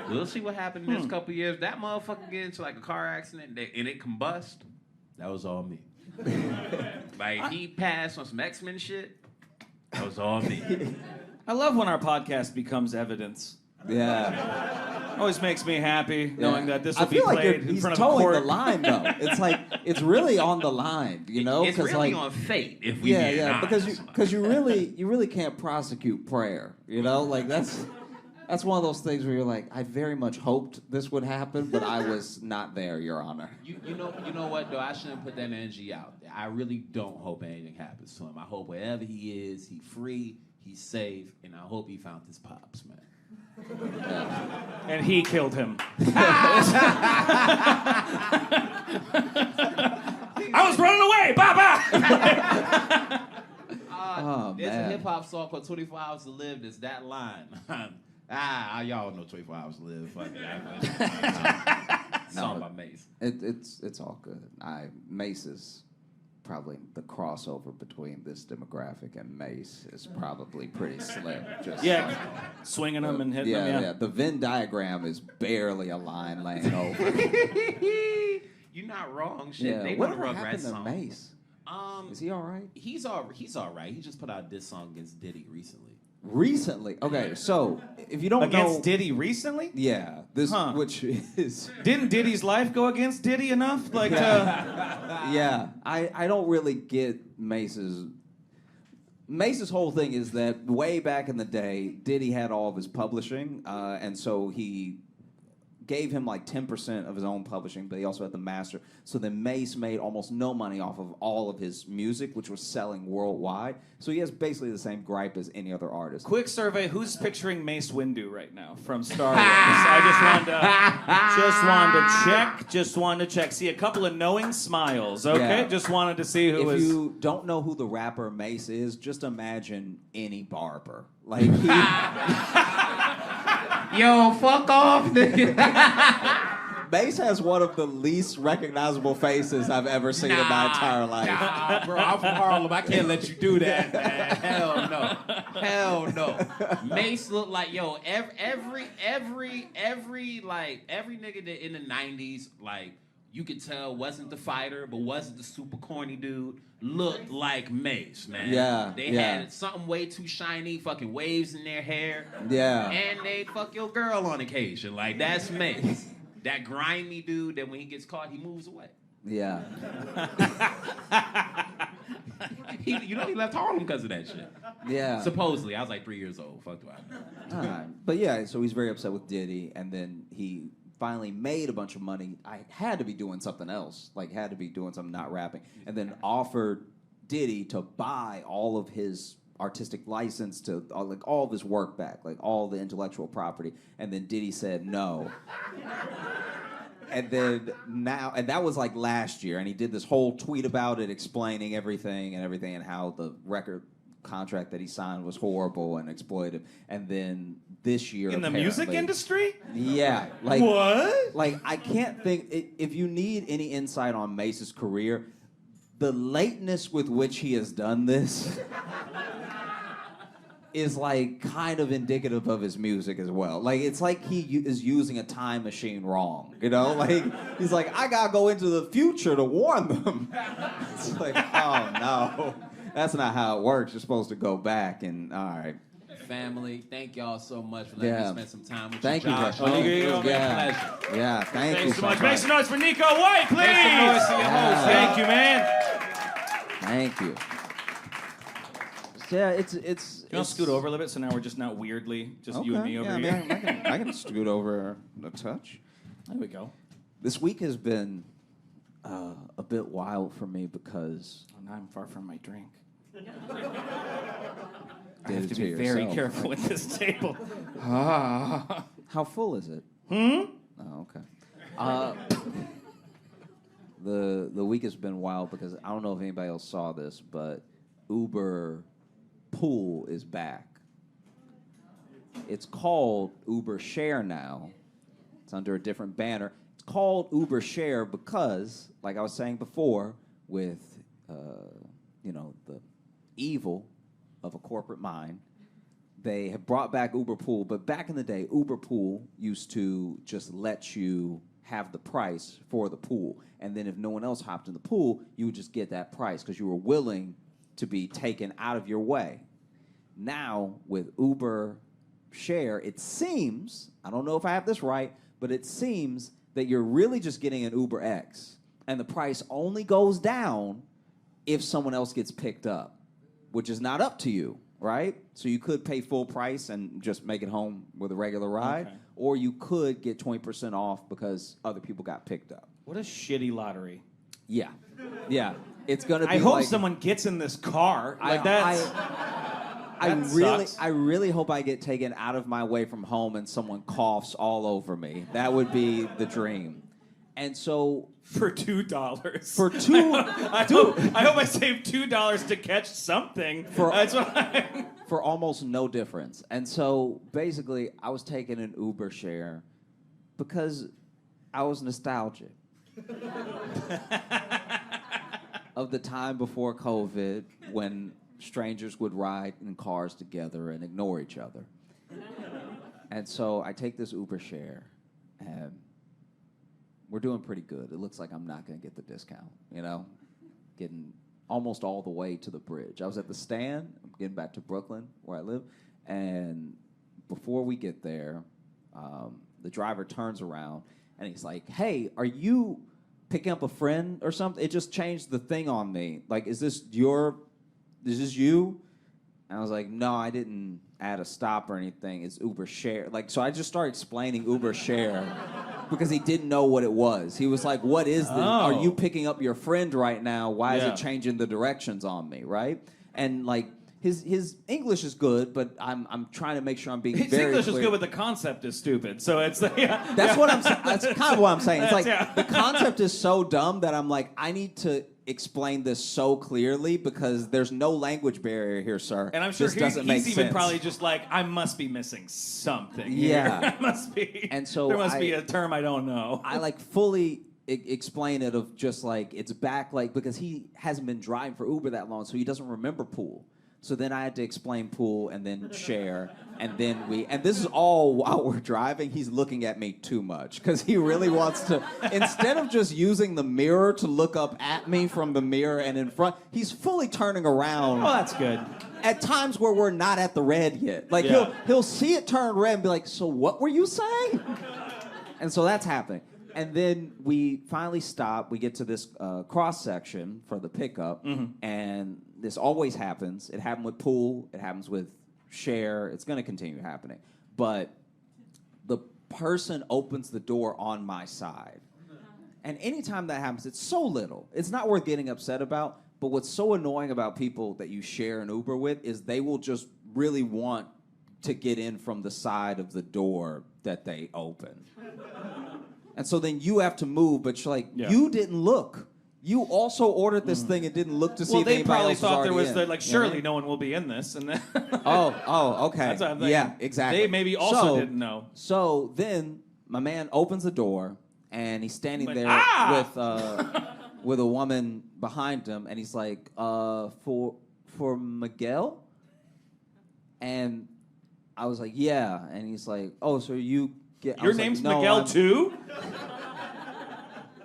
We'll see what happens in the next couple of years. That motherfucker get into a car accident and it combust. That was all me. He passed on some X-Men shit. That was all me. I love when our podcast becomes evidence. Yeah. Always makes me happy knowing that this will be I feel like played in he's front of a towing court. the line, though. It's really on the line, It's really on fate, if we be honest. because you really can't prosecute prayer, that's one of those things where you're like, I very much hoped this would happen, but I was not there, Your Honor. You know what though? I shouldn't put that energy out there. I really don't hope anything happens to him. I hope wherever he is, he's free, he's safe, and I hope he found his pops, man. And he killed him. I was running away! Bye-bye! There's a hip-hop song called 24 Hours to Live. There's that line. Y'all know 24 Hours to Live. Fuck it. Song by Mace. It's all good. Mace is probably the crossover between this demographic and Mace is probably pretty slim. Just swinging them and hitting them. Yeah. The Venn diagram is barely a line laying over. You're not wrong. Shit, Yeah. they Whatever want a happened Rugrats to song. Mace? Is he all right? He's all right. He just put out this song against Diddy recently. Recently? Okay, so if you don't know... Against Diddy recently? Yeah, which is... Didn't Diddy's life go against Diddy enough? Yeah, I don't really get Mace's whole thing is that way back in the day, Diddy had all of his publishing, and so he gave him 10% of his own publishing, but he also had the master. So then Mace made almost no money off of all of his music, which was selling worldwide. So he has basically the same gripe as any other artist. Quick survey, who's picturing Mace Windu right now from Star Wars? I just wanted to check. See a couple of knowing smiles, okay? Yeah. Just wanted to see who If was... you don't know who the rapper Mace is, just imagine any barber. Yo, fuck off, nigga. Mace has one of the least recognizable faces I've ever seen in my entire life. Nah, bro, I'm from Harlem. I can't let you do that, man. Hell no. Mace looked like every nigga that in the 90s, you could tell wasn't the fighter, but wasn't the super corny dude, looked like Mace, man. Yeah. They had something way too shiny, fucking waves in their hair. Yeah. And they'd fuck your girl on occasion. That's Mace. That grimy dude that when he gets caught, he moves away. Yeah. He left Harlem because of that shit. Yeah. Supposedly. I was 3 years old. Fuck do I know. But yeah, so he's very upset with Diddy, and then he finally made a bunch of money. I had to be doing something else, had to be doing something not rapping, and then offered Diddy to buy all of his artistic license to all of his work back, all the intellectual property, and then Diddy said no. And then and that was last year, and he did this whole tweet about it, explaining everything and how the record contract that he signed was horrible and exploitive. And then this year, in the music industry? Yeah. What? I can't think, if you need any insight on Mace's career, the lateness with which he has done this is kind of indicative of his music as well. It's he is using a time machine wrong, he's I gotta go into the future to warn them. It's oh no, that's not how it works. You're supposed to go back and all right. Family, thank y'all so much for letting me spend some time with thank you, you, Josh. Josh. Pleasure. Yeah, thank you Thanks so much. Make much. some noise for Nico White, please. Make some noise for your host. Thank you, man. Thank you. Yeah, it's. You want to scoot over a little bit so now we're just not weirdly just you and me over here? I can scoot over a touch. There we go. This week has been a bit wild for me because Now I'm far from my drink. I Did have it to to be very yourself. careful with this table. how full is it? Oh, okay. The week has been wild because I don't know if anybody else saw this, but Uber Pool is back. It's called Uber Share now. It's under a different banner. It's called Uber Share because, like I was saying before, with the evil of a corporate mind, they have brought back Uber Pool. But back in the day, Uber Pool used to just let you have the price for the pool. And then if no one else hopped in the pool, you would just get that price because you were willing to be taken out of your way. Now, with Uber Share, it seems, I don't know if I have this right, but it seems that you're really just getting an Uber X. And the price only goes down if someone else gets picked up, which is not up to you, right? So you could pay full price and just make it home with a regular ride, or you could get 20% off because other people got picked up. What a shitty lottery. Yeah. Yeah. It's going to be I hope like, someone gets in this car. Like I really hope I get taken out of my way from home and someone coughs all over me. That would be the dream. And so for $2. For two, I hope I saved $2 to catch something. That's what for almost no difference. And so basically, I was taking an Uber Share because I was nostalgic of the time before COVID when strangers would ride in cars together and ignore each other. And so I take this Uber Share, and we're doing pretty good. It looks like I'm not going to get the discount, getting almost all the way to the bridge. I was at the stand. I'm getting back to Brooklyn, where I live, and before we get there, the driver turns around, and he's like, "Hey, are you picking up a friend or something? It just changed the thing on me. Like, is this you?" And I was like, "No, I didn't add a stop or anything. It's Uber Share." So I just started explaining Uber Share because he didn't know what it was. He was like, "What is this? Are you picking up your friend right now? Why is it changing the directions on me?" Right? And his English is good, but I'm trying to make sure I'm being his very English clear. is good, but the concept is stupid. So it's That's what I'm saying. That's kind of what I'm saying. It's like the concept is so dumb that I'm like, I need to explain this so clearly because there's no language barrier here, sir. And I'm sure he's even probably just like, I must be missing something. Yeah. Here. must be. And so there must be a term I don't know. I fully explain it of just it's back because he hasn't been driving for Uber that long, so he doesn't remember Pool. So then I had to explain Pool and then Share, and then and this is all while we're driving. He's looking at me too much because he really wants to, instead of just using the mirror to look up at me from the mirror and in front, he's fully turning around. Oh, that's good. At times where we're not at the red yet. He'll see it turn red and be like, "So what were you saying?" And so that's happening. And then we finally stop. We get to this cross section for the pickup, and this always happens. It happened with Pool. It happens with Share. It's going to continue happening. But the person opens the door on my side. And anytime that happens, it's so little. It's not worth getting upset about. But what's so annoying about people that you share an Uber with is they will just really want to get in from the side of the door that they open. And so then you have to move, but you're like, you didn't look. You also ordered this thing and didn't look to see if anybody else was already in. Well, they probably thought there was surely no one will be in this, and then okay. That's what I'm thinking. Yeah, exactly. They maybe also didn't know. So then my man opens the door, and he's standing there with a woman behind him, and he's like, for Miguel? And I was like, yeah. And he's like, oh, so you get... Your name's Miguel too?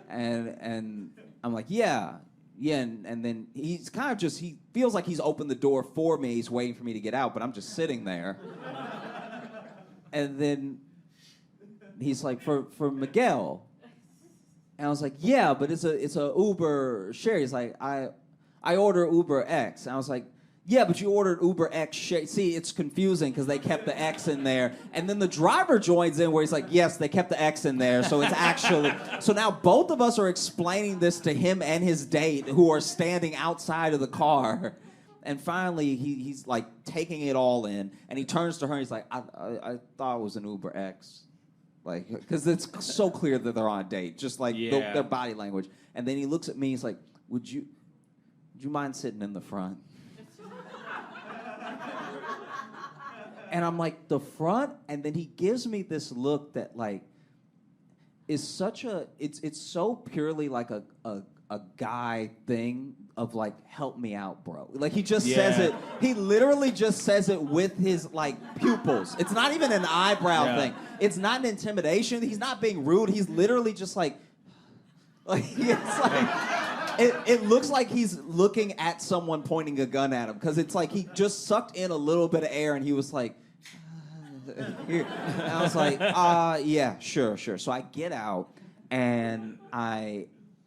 And I'm like, yeah, and then he's kind of just, he feels like he's opened the door for me, he's waiting for me to get out, but I'm just sitting there. And then he's like, for Miguel. And I was like, yeah, but it's a Uber Share. He's like, I order Uber X. And I was like, yeah, but you ordered Uber X Share. See, it's confusing because they kept the X in there. And then the driver joins in where he's like, yes, they kept the X in there. So it's actually... So now both of us are explaining this to him and his date who are standing outside of the car. And finally, he's taking it all in. And he turns to her and he's like, I thought it was an Uber X. Like, because it's so clear that they're on a date, just like their body language. And then he looks at me, he's like, would you mind sitting in the front? And I'm like, the front? And then he gives me this look that like is such a, it's so purely like a guy thing of like, help me out, bro. Like he just says it, he literally just says it with his like pupils. It's not even an eyebrow thing. It's not an intimidation. He's not being rude. He's literally just like it's like, it looks like he's looking at someone pointing a gun at him because it's like he just sucked in a little bit of air and he was like, and I was like, yeah, sure. So I get out and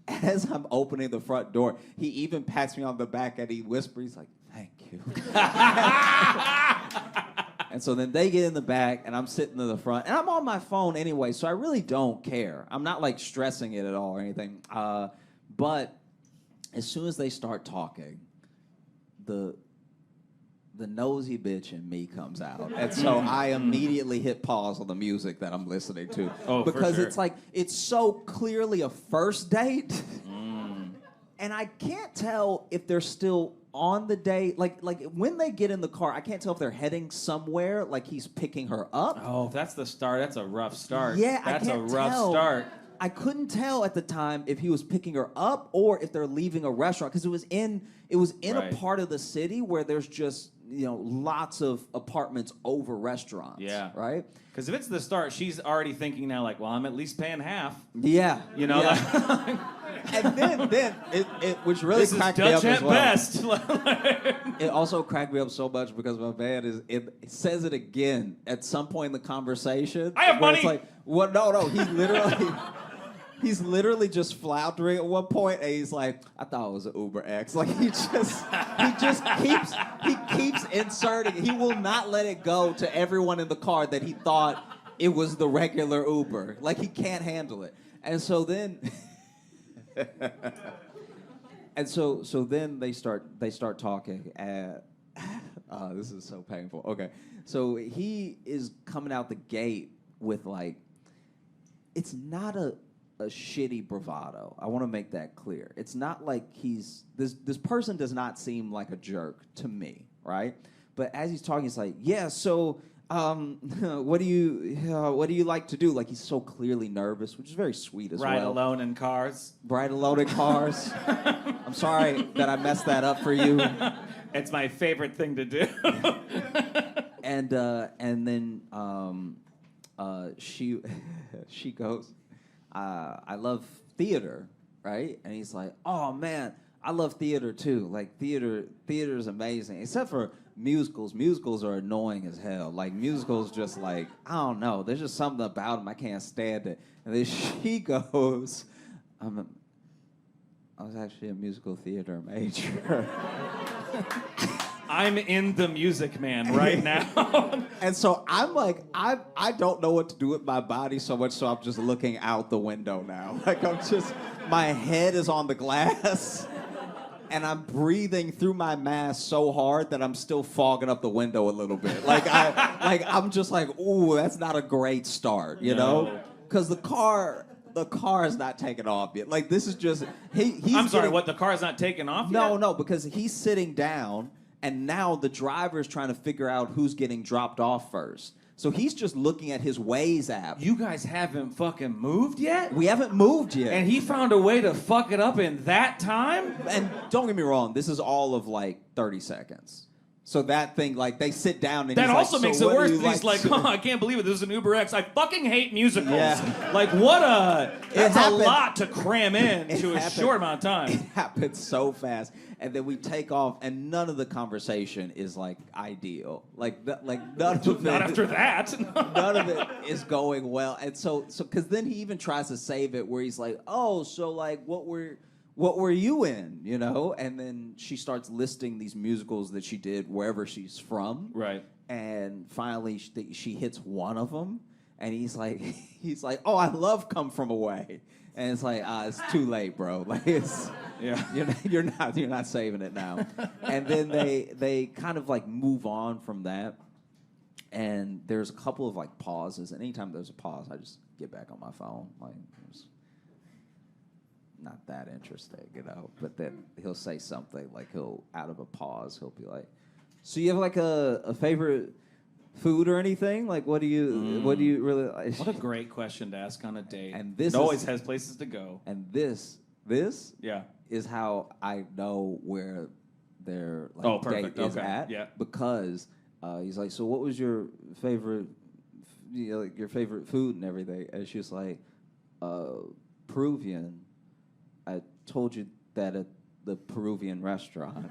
as I'm opening the front door, he even pats me on the back and he whispers, he's like, thank you. And so then they get in the back and I'm sitting in the front and I'm on my phone anyway, so I really don't care. I'm not like stressing it at all or anything. But as soon as they start talking, the nosy bitch in me comes out. And so I immediately hit pause on the music that I'm listening to. Because it's like, it's so clearly a first date. And I can't tell if they're still on the date. Like when they get in the car, I can't tell if they're heading somewhere, like he's picking her up. Oh, that's the start. That's a rough start. Yeah, that's I can't a rough tell. start. I couldn't tell at the time if he was picking her up or if they're leaving a restaurant because it was in Right. a part of the city where there's just lots of apartments over restaurants. Yeah. Right. Because if it's the start, she's already thinking now, like, well, I'm at least paying half. Yeah. You know. Yeah. And then it which really This is cracked me Dutch up as at well. best. It also cracked me up so much because my man it says it again at some point in the conversation. I have where money. It's like, what? No. He's literally just floundering at one point, and he's like, "I thought it was an Uber X." Like he keeps inserting. He will not let it go to everyone in the car that he thought it was the regular Uber. Like he can't handle it, and so then. And so then they start talking. This is so painful. Okay, so he is coming out the gate with like, it's not a shitty bravado. I want to make that clear. It's not like this person does not seem like a jerk to me, right? But as he's talking, he's like, yeah. So what do you like to do? Like he's so clearly nervous, which is very sweet as well. Ride alone in cars. Ride alone in cars. I'm sorry that I messed that up for you. It's my favorite thing to do. And then she goes, I love theater, right? And he's like, oh man, I love theater too. Like theater is amazing, except for musicals. Musicals are annoying as hell. Like musicals, just like I don't know. There's just something about them I can't stand it. And then she goes, I was actually a musical theater major. I'm in the Music Man right now. And so I'm like, I don't know what to do with my body so much, so I'm just looking out the window now. Like my head is on the glass, and I'm breathing through my mask so hard that I'm still fogging up the window a little bit. I'm just like, ooh, that's not a great start, you know? Because the car is not taking off yet. Like this is just he's. I'm sorry, what? The car is not taking off yet? No, because he's sitting down. And now the driver is trying to figure out who's getting dropped off first. So he's just looking at his Waze app. You guys haven't fucking moved yet? We haven't moved yet. And he found a way to fuck it up in that time? And don't get me wrong, this is all of like 30 seconds. So that thing, like, they sit down and that he's also like, makes so it worse. he's He's like, oh, I can't believe it. This is an Uber X. I fucking hate musicals. Yeah. Like, that's happened. a lot to cram in to a short amount of It time. happened so fast. And then we take off, and none of the conversation is, like, ideal. None of it. Not after that. None of it is going well. And so, because then he even tries to save it where he's like, oh, so, like, what were you in, you know? And then she starts listing these musicals that she did wherever she's from. Right. And finally, she hits one of them, and he's like, oh, I love Come From Away. And it's like, it's too late, bro. Like it's, Yeah. you're not saving it now. And then they kind of like move on from that, And there's a couple of like pauses, and anytime there's a pause, I just get back on my phone. Like, it's not that interesting, you know. But then he'll say something like out of a pause, he'll be like, "So you have like a favorite food or anything? Like, what do you really like?" What a great question to ask on a date. And this it always has places to go. And this Yeah. is how I know where their like, perfect. date is Okay. at. Yeah. Because he's like, "So what was your favorite, like your favorite food and everything?" And she's like, "Peruvian. I told you that at the Peruvian restaurant."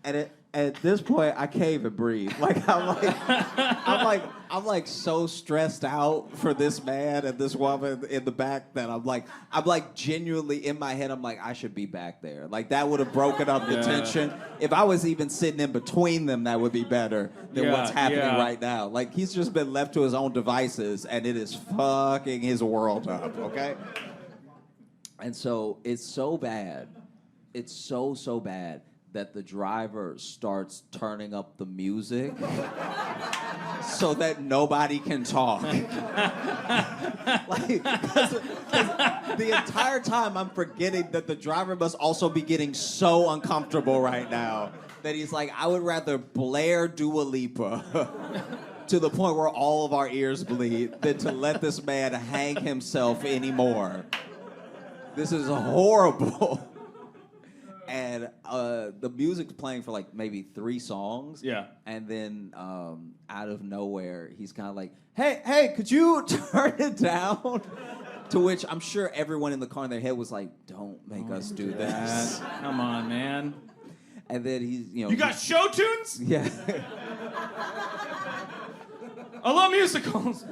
And at this point, I can't even breathe. Like I'm like so stressed out for this man and this woman in the back that I'm like genuinely in my head. I'm like, I should be back there. Like that would have broken up the tension. If I was even sitting in between them, that would be better than what's happening right now. Like he's just been left to his own devices, and it is fucking his world up. Okay. And so it's so bad. It's so bad that the driver starts turning up the music so that nobody can talk. Like, 'cause the entire time I'm forgetting that the driver must also be getting so uncomfortable right now that he's like, I would rather blare Dua Lipa to the point where all of our ears bleed than to let this man hang himself anymore. This is horrible. And the music's playing for like maybe 3 songs. Yeah. And then out of nowhere, he's kind of like, hey, could you turn it down? To which I'm sure everyone in the car in their head was like, don't make us do this. Come on, man. And then he's, You got show tunes? Yeah. I love musicals.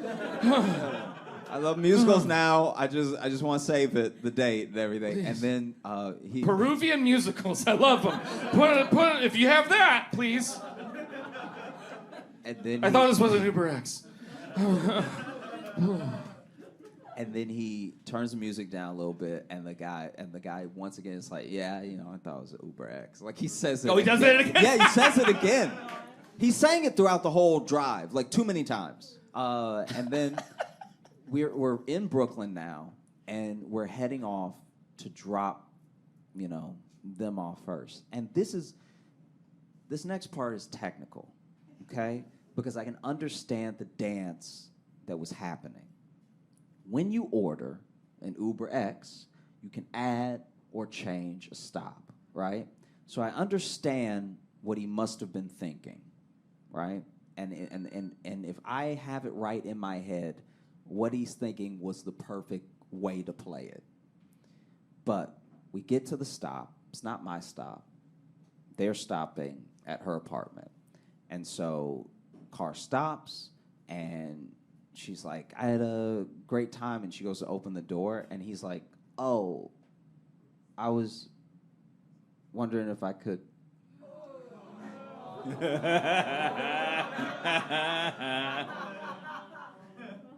I love musicals now. I just want to save it, the date and everything. And then he... Peruvian musicals. I love them. Put it, if you have that, please. And then I thought this was an Uber X. And then he turns the music down a little bit, and the guy once again is like, yeah, I thought it was an Uber X. Like he says it. Oh, he does it again? Yeah, he says it again. He's saying it throughout the whole drive, like too many times. And then we're in Brooklyn now, and we're heading off to drop, them off first. And this next part is technical, okay? Because I can understand the dance that was happening. When you order an Uber X, you can add or change a stop, right? So I understand what he must have been thinking, right? And if I have it right in my head, what he's thinking was the perfect way to play it. But we get to the stop. It's not my stop. They're stopping at her apartment. And so car stops, and she's like, I had a great time, and she goes to open the door, and he's like, oh, I was wondering if I could...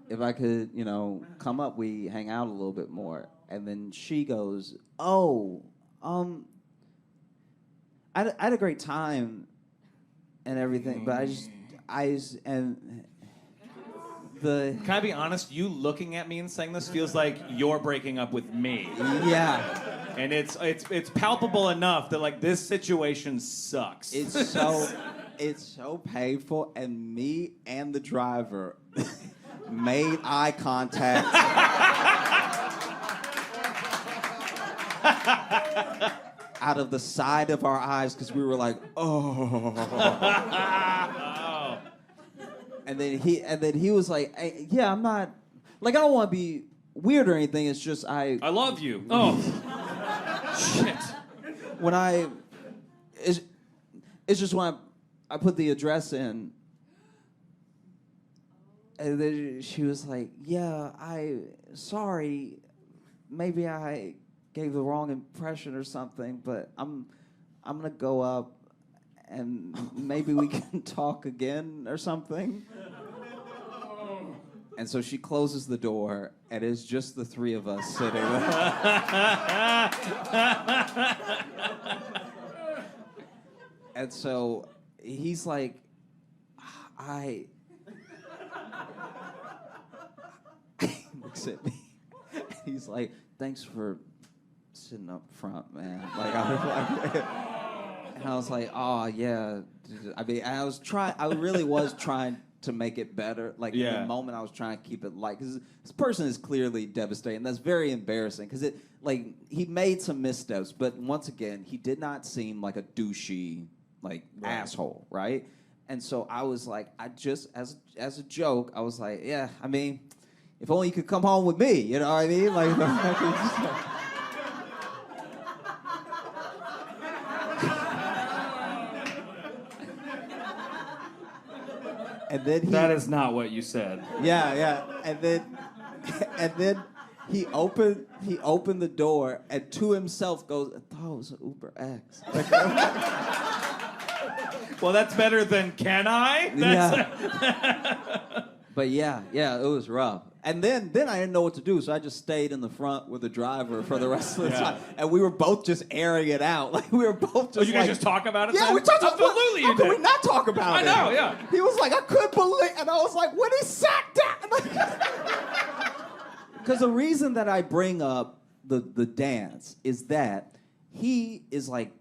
if I could, come up, we hang out a little bit more. And then she goes, oh, I had a great time and everything, but Can I be honest? You looking at me and saying this feels like you're breaking up with me. Yeah. And it's palpable enough that like this situation sucks. It's so painful, and me and the driver made eye contact. Out of the side of our eyes, because we were like, oh. And then he was like, hey, yeah, I'm not, like, I don't want to be weird or anything. It's just I love you. Oh, shit. It's just when I put the address in, and then she was like, yeah, sorry, maybe I gave the wrong impression or something, but I'm gonna go up and maybe we can talk again or something. And so she closes the door, and it's just the three of us sitting there. And so he's like, he looks at me. He's like, thanks for sitting up front, man. Like, and I was like, oh yeah. I mean, I really was trying to make it better. Like in the moment, I was trying to keep it light because this person is clearly devastating. That's very embarrassing because he made some missteps, but once again, he did not seem like a douchey asshole, right? And so I was like, I just as a joke, I was like, yeah, I mean, if only you could come home with me, you know what I mean? Like. And then that is not what you said. Yeah. And then he opened the door and to himself goes, I thought it was an Uber X. Well, that's better than can I? Yeah. But yeah, it was rough. And then I didn't know what to do, so I just stayed in the front with the driver for the rest of the time. And we were both just airing it out. Like we were both just. Oh, you guys just talk about it? Yeah, then? we talked about it. Absolutely, you How could did. we not talk about it? I know, yeah. He was like, I couldn't believe, and I was like, when he sat down. Because the reason that I bring up the dance is that he is like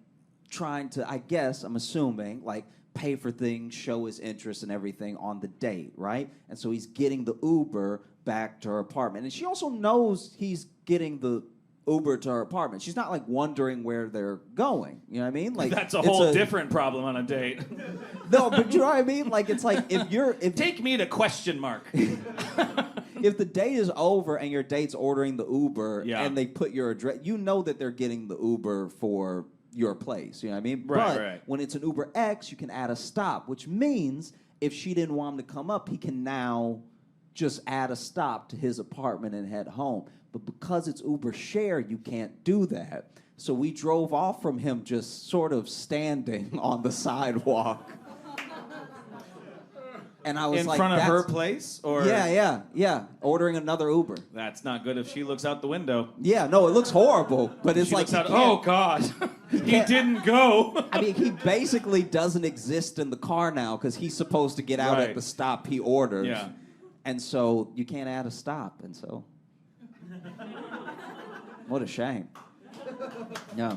trying to, I guess, I'm assuming, like pay for things, show his interest and everything on the date, right? And so he's getting the Uber back to her apartment. And she also knows he's getting the Uber to her apartment. She's not like wondering where they're going. You know what I mean? Like that's a whole different problem on a date. No, but you know what I mean? Like it's like if take me to question mark. If the date is over and your date's ordering the Uber and they put your address, you know that they're getting the Uber for your place. You know what I mean? Right. When it's an Uber X, you can add a stop, which means if she didn't want him to come up, he can now just add a stop to his apartment and head home. But because it's Uber share, you can't do that. So we drove off from him just sort of standing on the sidewalk. And I was in like, front of her place? Or Yeah. Ordering another Uber. That's not good if she looks out the window. Yeah, no, it looks horrible, but it's She like looks out, oh God, he didn't go. I mean, he basically doesn't exist in the car now because he's supposed to get out at the stop he orders. Yeah. And so you can't add a stop, and so what a shame. Yeah.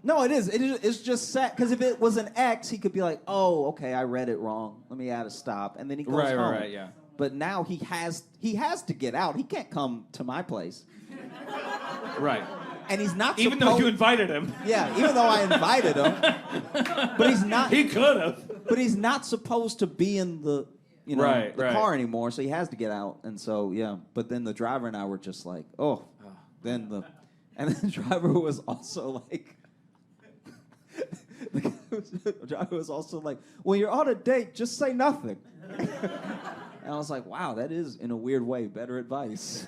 No, it is. It's just sad because if it was an X, he could be like, "Oh, okay, I read it wrong. Let me add a stop," and then he goes home. Right, yeah. But now he has to get out. He can't come to my place. Right. And he's not even though you invited him. Yeah, even though I invited him. But he's not. He could have. But he's not supposed to be in the Right. car anymore, so he has to get out. And so yeah. But then the driver and I were just like, oh. Then the driver was also like. The driver was also like, when you're on a date, just say nothing. And I was like, wow, that is, in a weird way, better advice.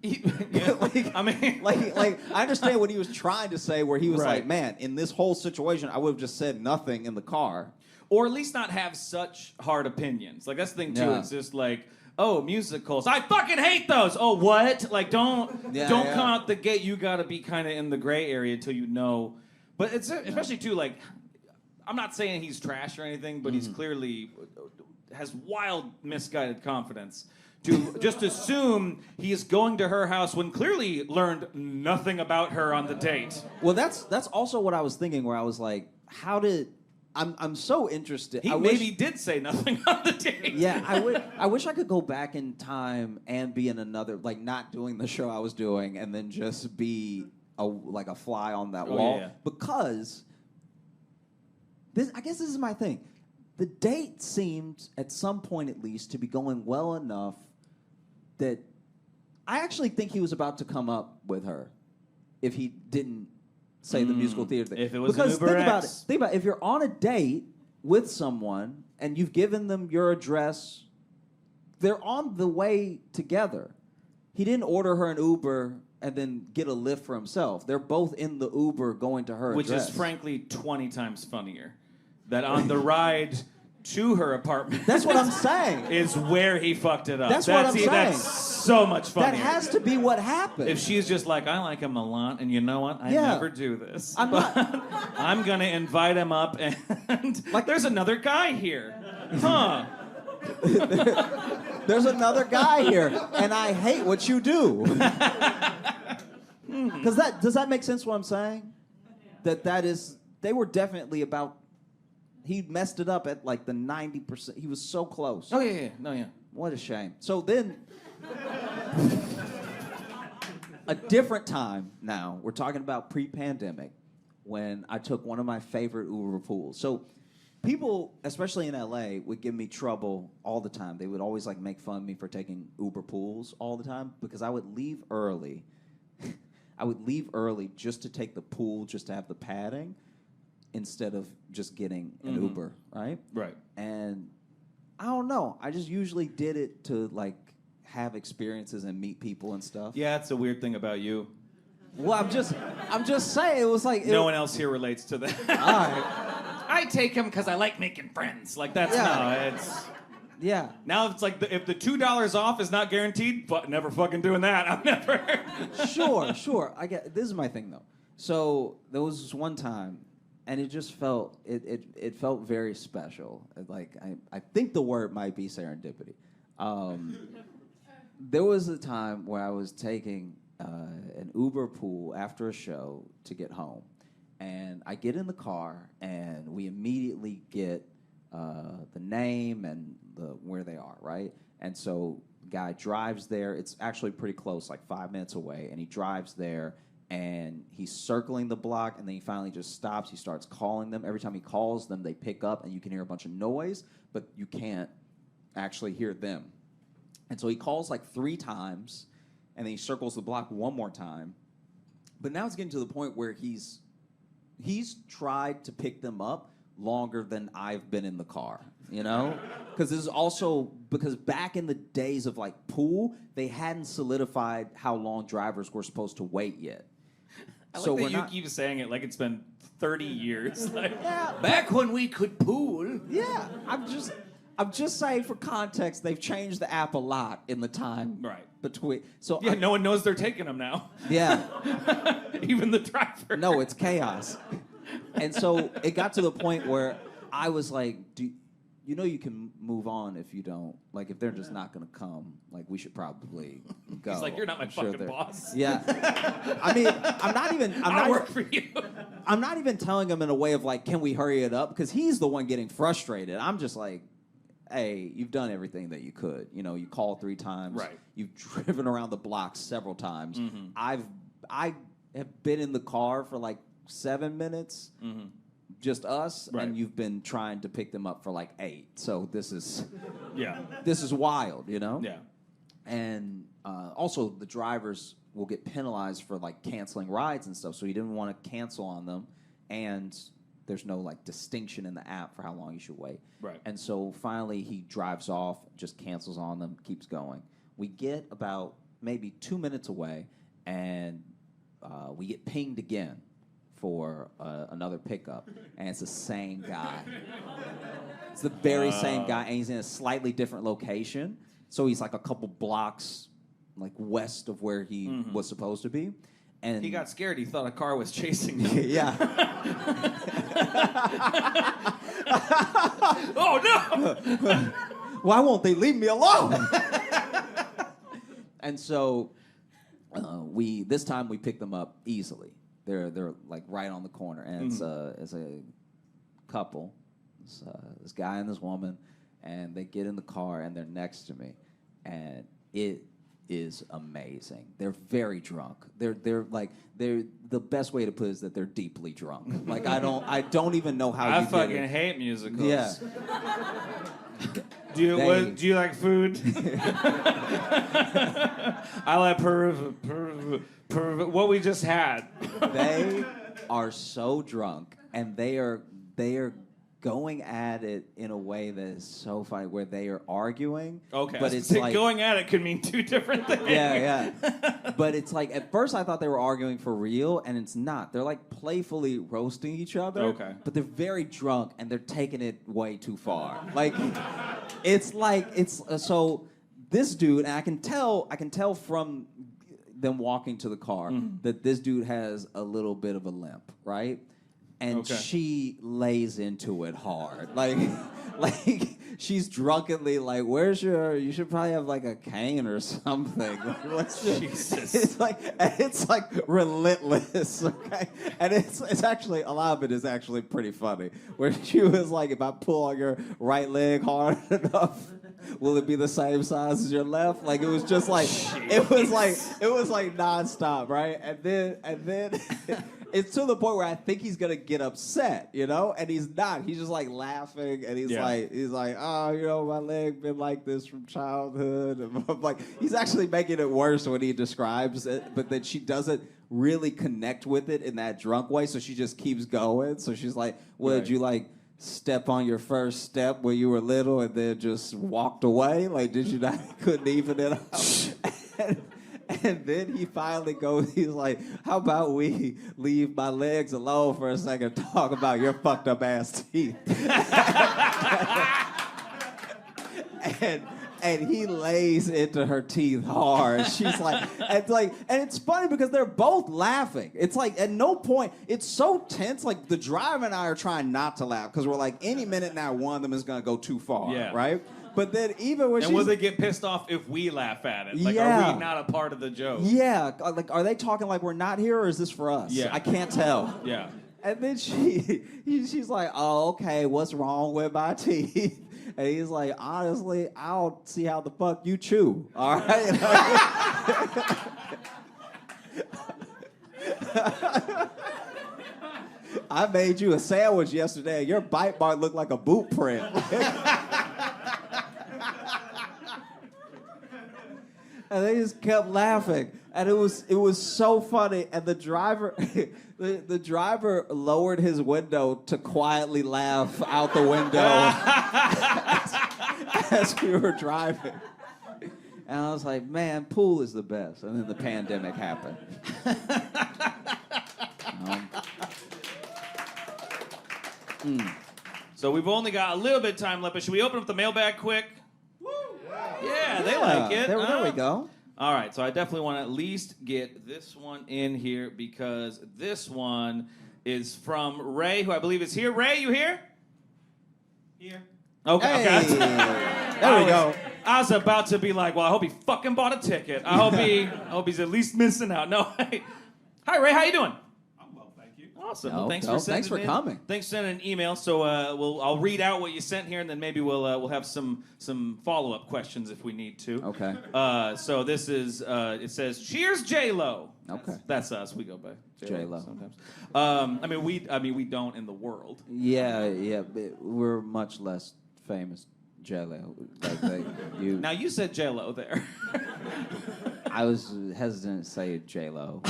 I mean, like I understand what he was trying to say, where he was Right. like, man, in this whole situation, I would have just said nothing in the car. or at least not have such hard opinions. Like, that's the thing, too. Yeah. It's just like, oh, musicals. I fucking hate those. Oh, what? Like, don't come out the gate. You got to be kind of in the gray area until you know. But it's especially, too, like, I'm not saying he's trash or anything, but he's clearly has wild misguided confidence to just assume he is going to her house when clearly learned nothing about her on the date. Well, that's also what I was thinking, where I was like, how did... I'm so interested. He maybe did say nothing on the date. Yeah, I wish I could go back in time and be in another, like, not doing the show I was doing and then just be a fly on that wall. Yeah. Because I guess this is my thing. The date seemed, at some point at least, to be going well enough that I actually think he was about to come up with her if he didn't say the musical theater thing. If it was because an Uber think about it. If you're on a date with someone and you've given them your address, they're on the way together. He didn't order her an Uber and then get a Lyft for himself. They're both in the Uber going to her Which address. is frankly 20 times funnier. That on the ride to her apartment. That's what I'm saying. Is where he fucked it up. That's what I'm saying. That's so much funnier. That has to be what happened. If she's just like, I like him a lot, and you know what? I Yeah. never do this. I'm but not- I'm gonna invite him up, and like, there's another guy here, huh? There's another guy here, and I hate what you do. Because does that make sense? What I'm saying? They were definitely about. He messed it up at like the 90%. He was so close. Oh yeah, no, yeah. What a shame. So then, a different time now. We're talking about pre-pandemic, when I took one of my favorite Uber pools. So people, especially in LA, would give me trouble all the time. They would always like make fun of me for taking Uber pools all the time because I would leave early. I would leave early just to take the pool, just to have the padding, instead of just getting an Uber, right? Right. And I don't know. I just usually did it to like have experiences and meet people and stuff. Yeah, it's a weird thing about you. Well, I'm just saying it was like No one else here relates to that. All right. I take him because I like making friends. Like that's it's. Yeah. Now it's like if the $2 off is not guaranteed, but never fucking doing that. I'm never. Sure. I get. This is my thing though. So there was this one time, and it just felt it felt very special. Like I think the word might be serendipity. There was a time where I was taking an Uber pool after a show to get home, and I get in the car, and we immediately get the name and where they are, right? And so the guy drives there. It's actually pretty close, like 5 minutes away, and he drives there, and he's circling the block, and then he finally just stops. He starts calling them. Every time he calls them, they pick up, and you can hear a bunch of noise, but you can't actually hear them. And so he calls like 3 times, and then he circles the block one more time. But now it's getting to the point where he's tried to pick them up longer than I've been in the car, you know? Because this is also, because back in the days of like pool, they hadn't solidified how long drivers were supposed to wait yet. I like that you keep saying it like it's been 30 years. Like, Yeah, back when we could pool. Yeah, I'm just saying for context, they've changed the app a lot in the time Right. between. So Yeah, no one knows they're taking them now. yeah, Even the driver. no, it's chaos. And so it got to the point where I was like, you know you can move on if you don't, like if they're just not going to come, like we should probably go. He's like, you're not my I'm sure fucking they're-" boss. Yeah. I mean, I work for you. I'm not even telling him in a way of like, can we hurry it up? Because he's the one getting frustrated. I'm just like, hey, you've done everything that you could. You know, you called 3 times. Right. You've driven around the block several times. Mm-hmm. I have been in the car for like 7 minutes, just us, Right. and you've been trying to pick them up for like 8. So this is Yeah. wild, you know? Yeah. And also the drivers will get penalized for like canceling rides and stuff. So he didn't want to cancel on them, and there's no like distinction in the app for how long you should wait. Right. And so finally he drives off, just cancels on them, keeps going. We get about maybe 2 minutes away, and we get pinged again for another pickup, and it's the same guy. It's the very same guy, and he's in a slightly different location. So he's like a couple blocks like west of where he was supposed to be. And He got scared. He thought a car was chasing him. yeah. Oh, no! Why won't they leave me alone? And so this time we picked them up easily. They're like right on the corner, and it's a couple, this guy and this woman, and they get in the car and they're next to me, and it is amazing. They're very drunk. They're the best way to put it is that they're deeply drunk. Like I don't even know how I you fucking get it. hate musicals. Yeah. Do you like food? I like Peru. What we just had. They are so drunk, and they are going at it in a way that is so funny, where they are arguing. Okay, but it's like going at it could mean two different things. Yeah. But it's like, at first I thought they were arguing for real, and it's not. They're like playfully roasting each other. Okay. But they're very drunk, and they're taking it way too far. Like, so this dude, and I can tell from them walking to the car that this dude has a little bit of a limp, right? And she lays into it hard. Like she's drunkenly like, you should probably have like a cane or something. Jesus. It's like relentless, okay? And it's actually, a lot of it is actually pretty funny. Where she was like, if I pull on your right leg hard enough, will it be the same size as your left? Like, it was just like, it was like nonstop, right? And then it's to the point where I think he's gonna get upset, and he's not. He's just like laughing, and he's like, oh, my leg been like this from childhood. And I'm like, he's actually making it worse when he describes it, but then she doesn't really connect with it in that drunk way, so she just keeps going. So she's like, well, did you like step on your first step when you were little and then just walked away? Like, did you not, couldn't even it out? And then he finally goes, he's like, how about we leave my legs alone for a second, talk about your fucked up ass teeth. And he lays into her teeth hard. She's like, and it's funny because they're both laughing. It's like, at no point, it's so tense. Like, the driver and I are trying not to laugh because we're like, any minute now, one of them is gonna go too far, right? But then even when will they get pissed off if we laugh at it? Like, are we not a part of the joke? Yeah, like, are they talking like we're not here, or is this for us? Yeah. I can't tell. Yeah. And then she's like, oh, okay, what's wrong with my teeth? And he's like, honestly, I don't see how the fuck you chew, all right? I made you a sandwich yesterday. Your bite mark looked like a boot print. And they just kept laughing, and it was so funny. And the driver, the driver lowered his window to quietly laugh out the window as we were driving. And I was like, man, pool is the best. And then the pandemic happened. So we've only got a little bit of time left, but should we open up the mailbag quick? Yeah, they like it. There we go. All right, so I definitely want to at least get this one in here because this one is from Ray, who I believe is here. Ray, you here? Here. Okay. Hey. There we go. I was about to be like, well, I hope he fucking bought a ticket. I hope he's at least missing out. No. Hi, Ray. How you doing? Awesome. Well, thanks for coming. Thanks for sending an email. So I'll read out what you sent here, and then maybe we'll have some follow-up questions if we need to. Okay. So this is it says, "Cheers, J-Lo." Okay. That's us. We go by J-Lo sometimes. We don't in the world. Yeah. But we're much less famous, J-Lo. Now you said J-Lo there. I was hesitant to say J-Lo.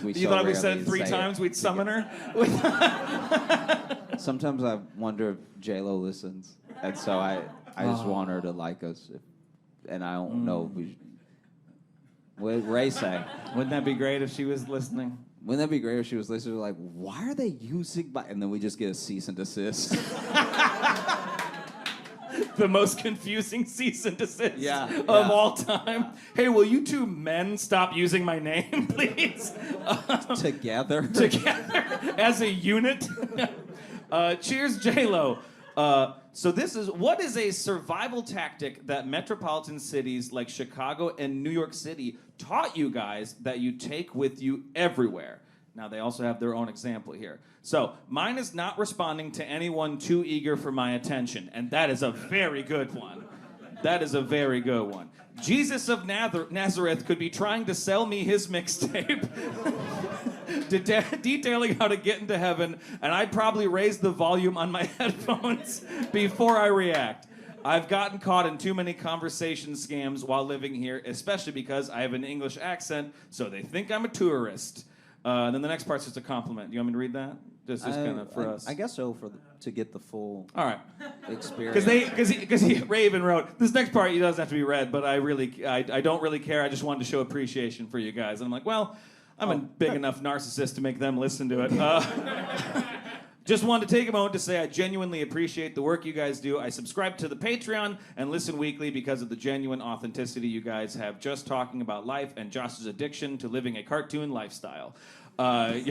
You thought if we said it 3 times, we'd summon her? Sometimes I wonder if J-Lo listens, and so I just want her to like us, and I don't know if we. What did Ray say? Wouldn't that be great if she was listening? Wouldn't that be great if she was listening? Like, why are they using my? And then we just get a cease and desist. The most confusing cease and desist of Yeah. all time. Hey, will you two men stop using my name, please? Together as a unit. Cheers, J-Lo. So what is a survival tactic that metropolitan cities like Chicago and New York City taught you guys that you take with you everywhere? Now, they also have their own example here. So, mine is not responding to anyone too eager for my attention, and that is a very good one. That is a very good one. Jesus of Nazareth could be trying to sell me his mixtape, detailing how to get into heaven, and I'd probably raise the volume on my headphones before I react. I've gotten caught in too many conversation scams while living here, especially because I have an English accent, so they think I'm a tourist. And then the next part's just a compliment. You want me to read that? Just kind of for us. I guess so to get the full All right. experience. Because Raven wrote this next part. He doesn't have to be read, but I don't really care. I just wanted to show appreciation for you guys, and I'm like, well, I'm a big enough narcissist to make them listen to it. Just wanted to take a moment to say I genuinely appreciate the work you guys do. I subscribe to the Patreon and listen weekly because of the genuine authenticity you guys have just talking about life and Josh's addiction to living a cartoon lifestyle. I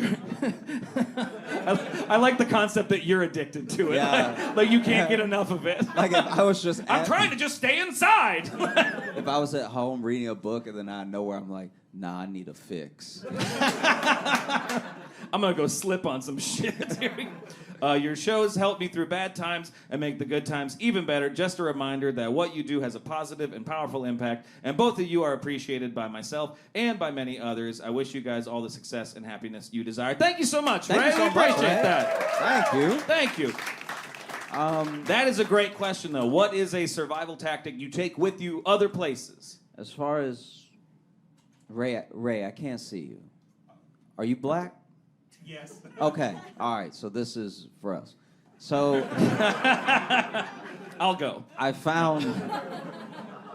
like the concept that you're addicted to it. Yeah. Like you can't get enough of it. Like if I was just I'm trying to just stay inside. if I was at home reading a book and then I know where I'm like, nah, I need a fix. I'm gonna go slip on some shit. Your shows help me through bad times and make the good times even better. Just a reminder that what you do has a positive and powerful impact, and both of you are appreciated by myself and by many others. I wish you guys all the success and happiness you desire. Thank you so much, Thank Ray. you so We much, appreciate Ray. that. Thank you. Thank you. That is a great question, though. What is a survival tactic you take with you other places? As far as Ray, I can't see you. Are you black? Yes. Okay. All right. So this is for us. So I'll go. I found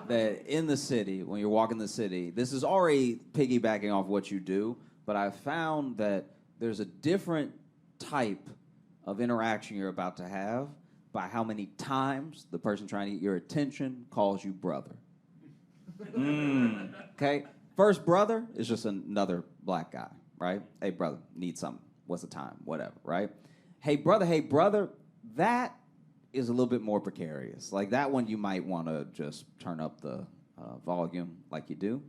that in the city, when you're walking the city, this is already piggybacking off what you do, but I found that there's a different type of interaction you're about to have by how many times the person trying to get your attention calls you brother. Okay? First brother is just another black guy, right? Hey, brother, need something. What's the time? Whatever, right? Hey, brother, that is a little bit more precarious. Like that one, you might want to just turn up the volume like you do.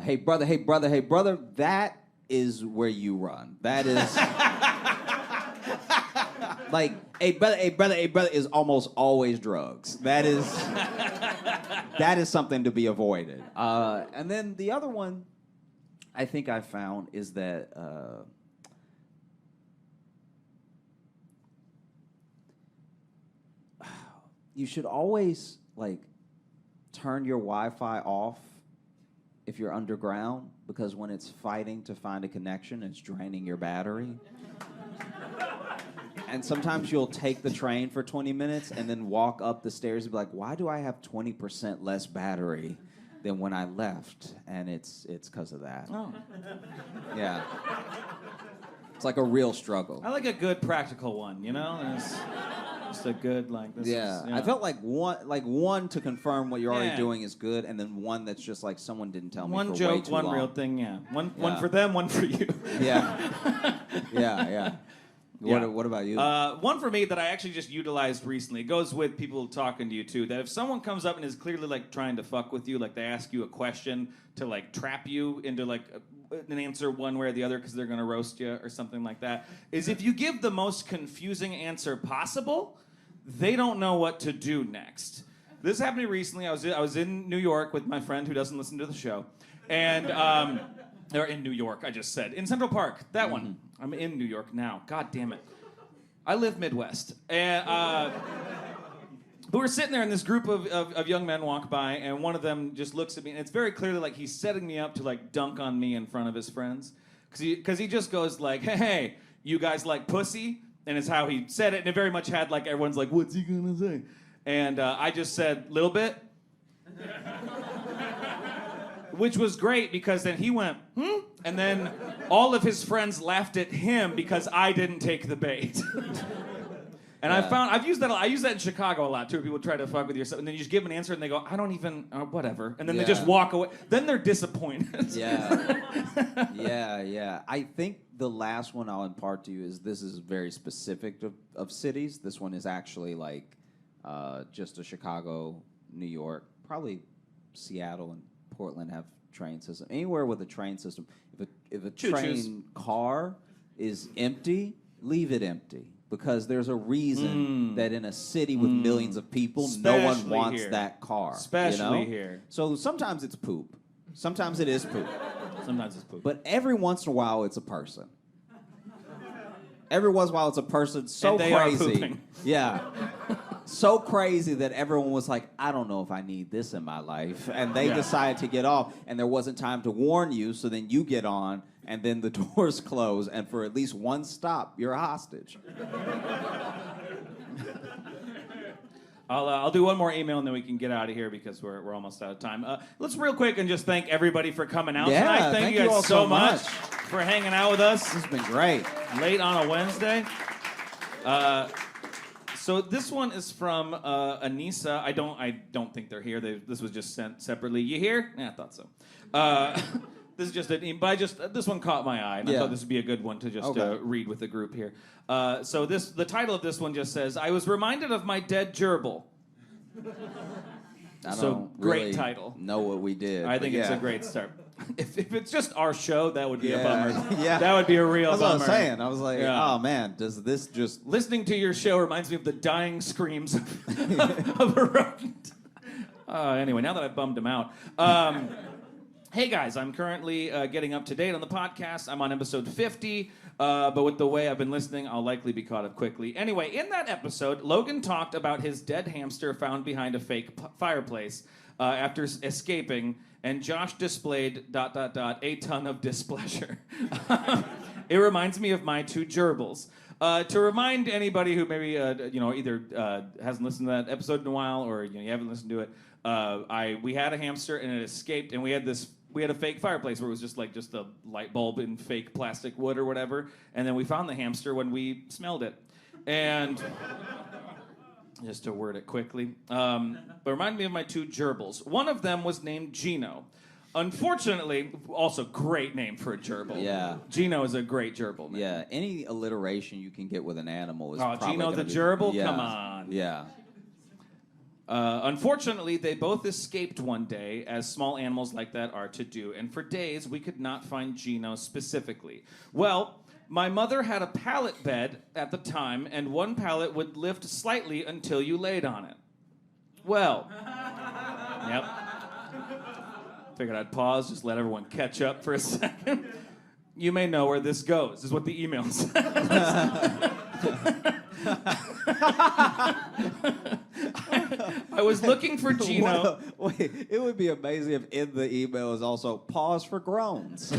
Hey, brother, that is where you run. That is... like, hey, brother is almost always drugs. That is something to be avoided. And then the other one I think I found is that you should always, like, turn your Wi-Fi off if you're underground, because when it's fighting to find a connection, it's draining your battery. And sometimes you'll take the train for 20 minutes and then walk up the stairs and be like, why do I have 20% less battery than when I left? And it's because of that. Oh. Yeah. It's like a real struggle. I like a good practical one, you know? It's just a good, like, this Yeah. is, you know. I felt like one to confirm what you're already Yeah. doing is good, and then one that's just like someone didn't tell me One for way joke, too one long. real thing, yeah. One for Yeah. them, one for you. Yeah. Yeah. Yeah. What about you? One for me that I actually just utilized recently. It goes with people talking to you too. That if someone comes up and is clearly like trying to fuck with you, like they ask you a question to like trap you into like an answer one way or the other because they're gonna roast you or something like that, is if you give the most confusing answer possible, they don't know what to do next. This happened to me recently. I was in New York with my friend who doesn't listen to the show, and or in New York, I just said. In Central Park, that one. I'm in New York now. God damn it. I live Midwest. And but we're sitting there, and this group of young men walk by, and one of them just looks at me, and it's very clearly like he's setting me up to like dunk on me in front of his friends. Because he just goes like, hey, you guys like pussy? And it's how he said it, and it very much had like, everyone's like, what's he gonna say? And I just said, little bit. Which was great because then he went, and then all of his friends laughed at him because I didn't take the bait. And Yeah. I use that in Chicago a lot too. People try to fuck with you, and then you just give them an answer and they go, I don't even, whatever. And then they just Yeah. walk away. Then they're disappointed. Yeah. I think the last one I'll impart to you is this is very specific of cities. This one is actually like just a Chicago, New York, probably Seattle and Portland have train system. Anywhere with a train system, if a train car is empty, leave it empty. Because there's a reason that in a city with millions of people, no one Especially wants here. that car. Especially you know? here. So sometimes it's poop. Sometimes it is poop. Sometimes it's poop. But every once in a while, it's a person. Every once in a while, it's a person so And they are crazy. pooping. Yeah. So crazy that everyone was like, I don't know if I need this in my life. And they decided to get off, and there wasn't time to warn you, so then you get on, and then the doors close, and for at least one stop, you're a hostage. I'll do one more email and then we can get out of here because we're almost out of time. Let's real quick and just thank everybody for coming out Yeah, tonight. Thank you guys all so much for hanging out with us. This has been great. Late on a Wednesday. So this one is from Anissa. I don't think they're here. This was just sent separately. You here? Yeah, I thought so. This is just this one caught my eye, and I thought this would be a good one to just read with the group here. So the title of this one just says, "I was reminded of my dead gerbil." I So don't great really title. know what we did. I think it's a great start. If it's just our show, that would be a bummer. Yeah. That would be a real That's bummer. what I was saying. I was like, Yeah. oh man, does this just... Listening to your show reminds me of the dying screams of a rodent. Anyway, now that I've bummed him out. Hey guys, I'm currently getting up to date on the podcast. I'm on episode 50, but with the way I've been listening, I'll likely be caught up quickly. Anyway, in that episode, Logan talked about his dead hamster found behind a fake fireplace after escaping, and Josh displayed ... a ton of displeasure. It reminds me of my two gerbils. To remind anybody who maybe either hasn't listened to that episode in a while or you haven't listened to it, we had a hamster and it escaped, and we had a fake fireplace where it was just a light bulb in fake plastic wood or whatever, and then we found the hamster when we smelled it, and just to word it quickly, but reminded me of my two gerbils. One of them was named Gino. Unfortunately, also great name for a gerbil. Yeah. Gino is a great gerbil name. Yeah, any alliteration you can get with an animal is probably Gino the gonna be- gerbil? Yeah. Come on. Yeah. Unfortunately, they both escaped one day, as small animals like that are to do, and for days we could not find Gino specifically. Well, my mother had a pallet bed at the time, and one pallet would lift slightly until you laid on it. Well, yep. Figured I'd pause, just let everyone catch up for a second. You may know where this goes, is what the email says. I was looking for Gino. Wait, it would be amazing if in the email is also pause for groans.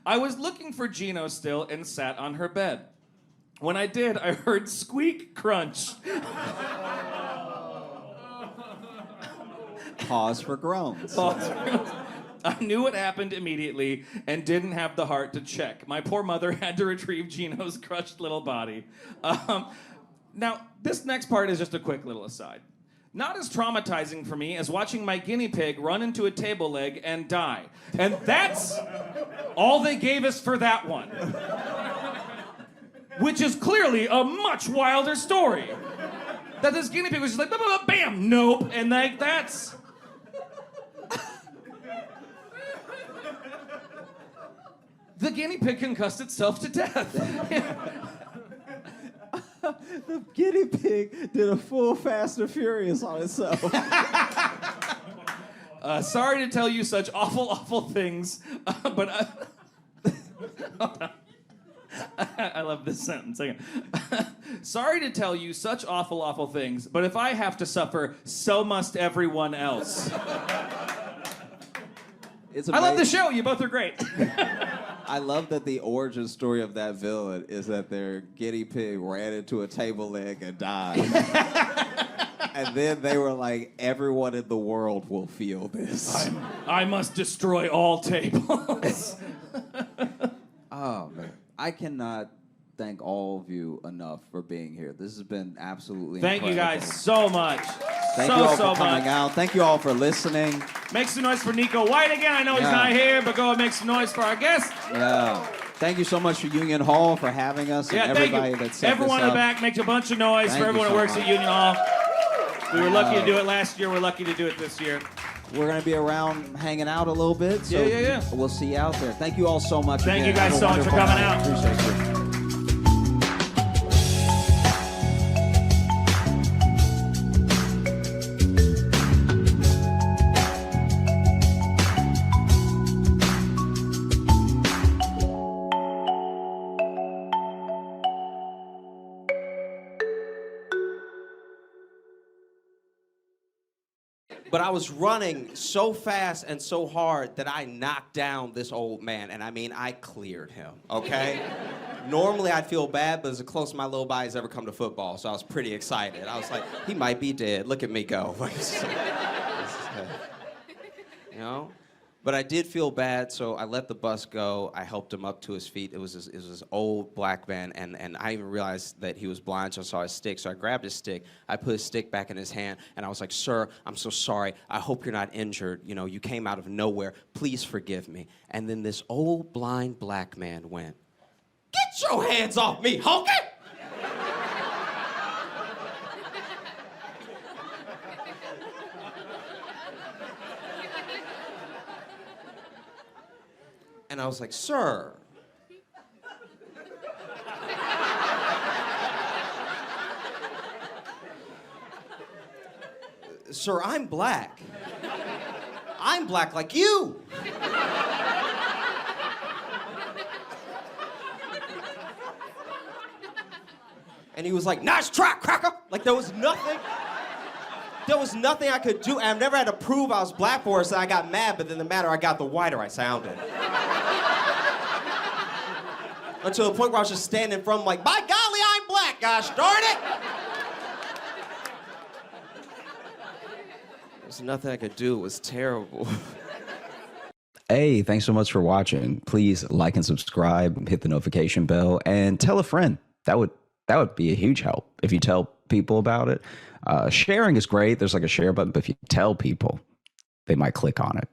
I was looking for Gino still and sat on her bed. When I did, I heard squeak crunch. Pause for groans. I knew what happened immediately and didn't have the heart to check. My poor mother had to retrieve Gino's crushed little body. Now, this next part is just a quick little aside. Not as traumatizing for me as watching my guinea pig run into a table leg and die. And that's all they gave us for that one. Which is clearly a much wilder story. That this guinea pig was just like, blah, blah, blah, bam, nope. And like, that's... The guinea pig concussed itself to death. The guinea pig did a full Fast and Furious on itself. Sorry to tell you such awful, awful things, but I love this sentence. Hang on. Sorry to tell you such awful, awful things, but if I have to suffer, so must everyone else. I love the show. You both are great. I love that the origin story of that villain is that their guinea pig ran into a table leg and died. And then they were like, everyone in the world will feel this. I must destroy all tables. Oh, man. I cannot thank all of you enough for being here. This has been absolutely Thank you incredible. guys so much. Thank you all for coming out. Thank you all for listening. Make some noise for Nico White again. I know he's not here, but go and make some noise for our guest. Yeah. Thank you so much for Union Hall for having us and everybody that set Everyone this in up. the back, make a bunch of noise Thank for everyone you who so works much. at Union Hall. We were lucky to do it last year. We're lucky to do it this year. We're going to be around hanging out a little bit. So Yeah. We'll see you out there. Thank you all so much. Thank again. you guys Have a so much for wonderful coming night. out. Appreciate you. But I was running so fast and so hard that I knocked down this old man. And I mean, I cleared him, okay? Normally I'd feel bad, but it's the closest my little body's ever come to football, so I was pretty excited. I was like, he might be dead. Look at me go. You know? But I did feel bad, so I let the bus go. I helped him up to his feet. It was this old black man, and I even realized that he was blind, so I saw his stick. So I grabbed his stick. I put his stick back in his hand, and I was like, sir, I'm so sorry. I hope you're not injured. You know, you came out of nowhere. Please forgive me. And then this old blind black man went, get your hands off me, honky! And I was like, sir. Sir, I'm black. I'm black like you. And he was like, nice try, cracker. Like there was nothing I could do. And I've never had to prove I was black for it, so I got mad, but then the madder I got, the whiter I sounded. Until the point where I was just standing in front of him like, by golly, I'm black, gosh darn it! There's nothing I could do. It was terrible. Hey, thanks so much for watching. Please like and subscribe, hit the notification bell, and tell a friend. That would be a huge help if you tell people about it. Sharing is great. There's like a share button, but if you tell people, they might click on it.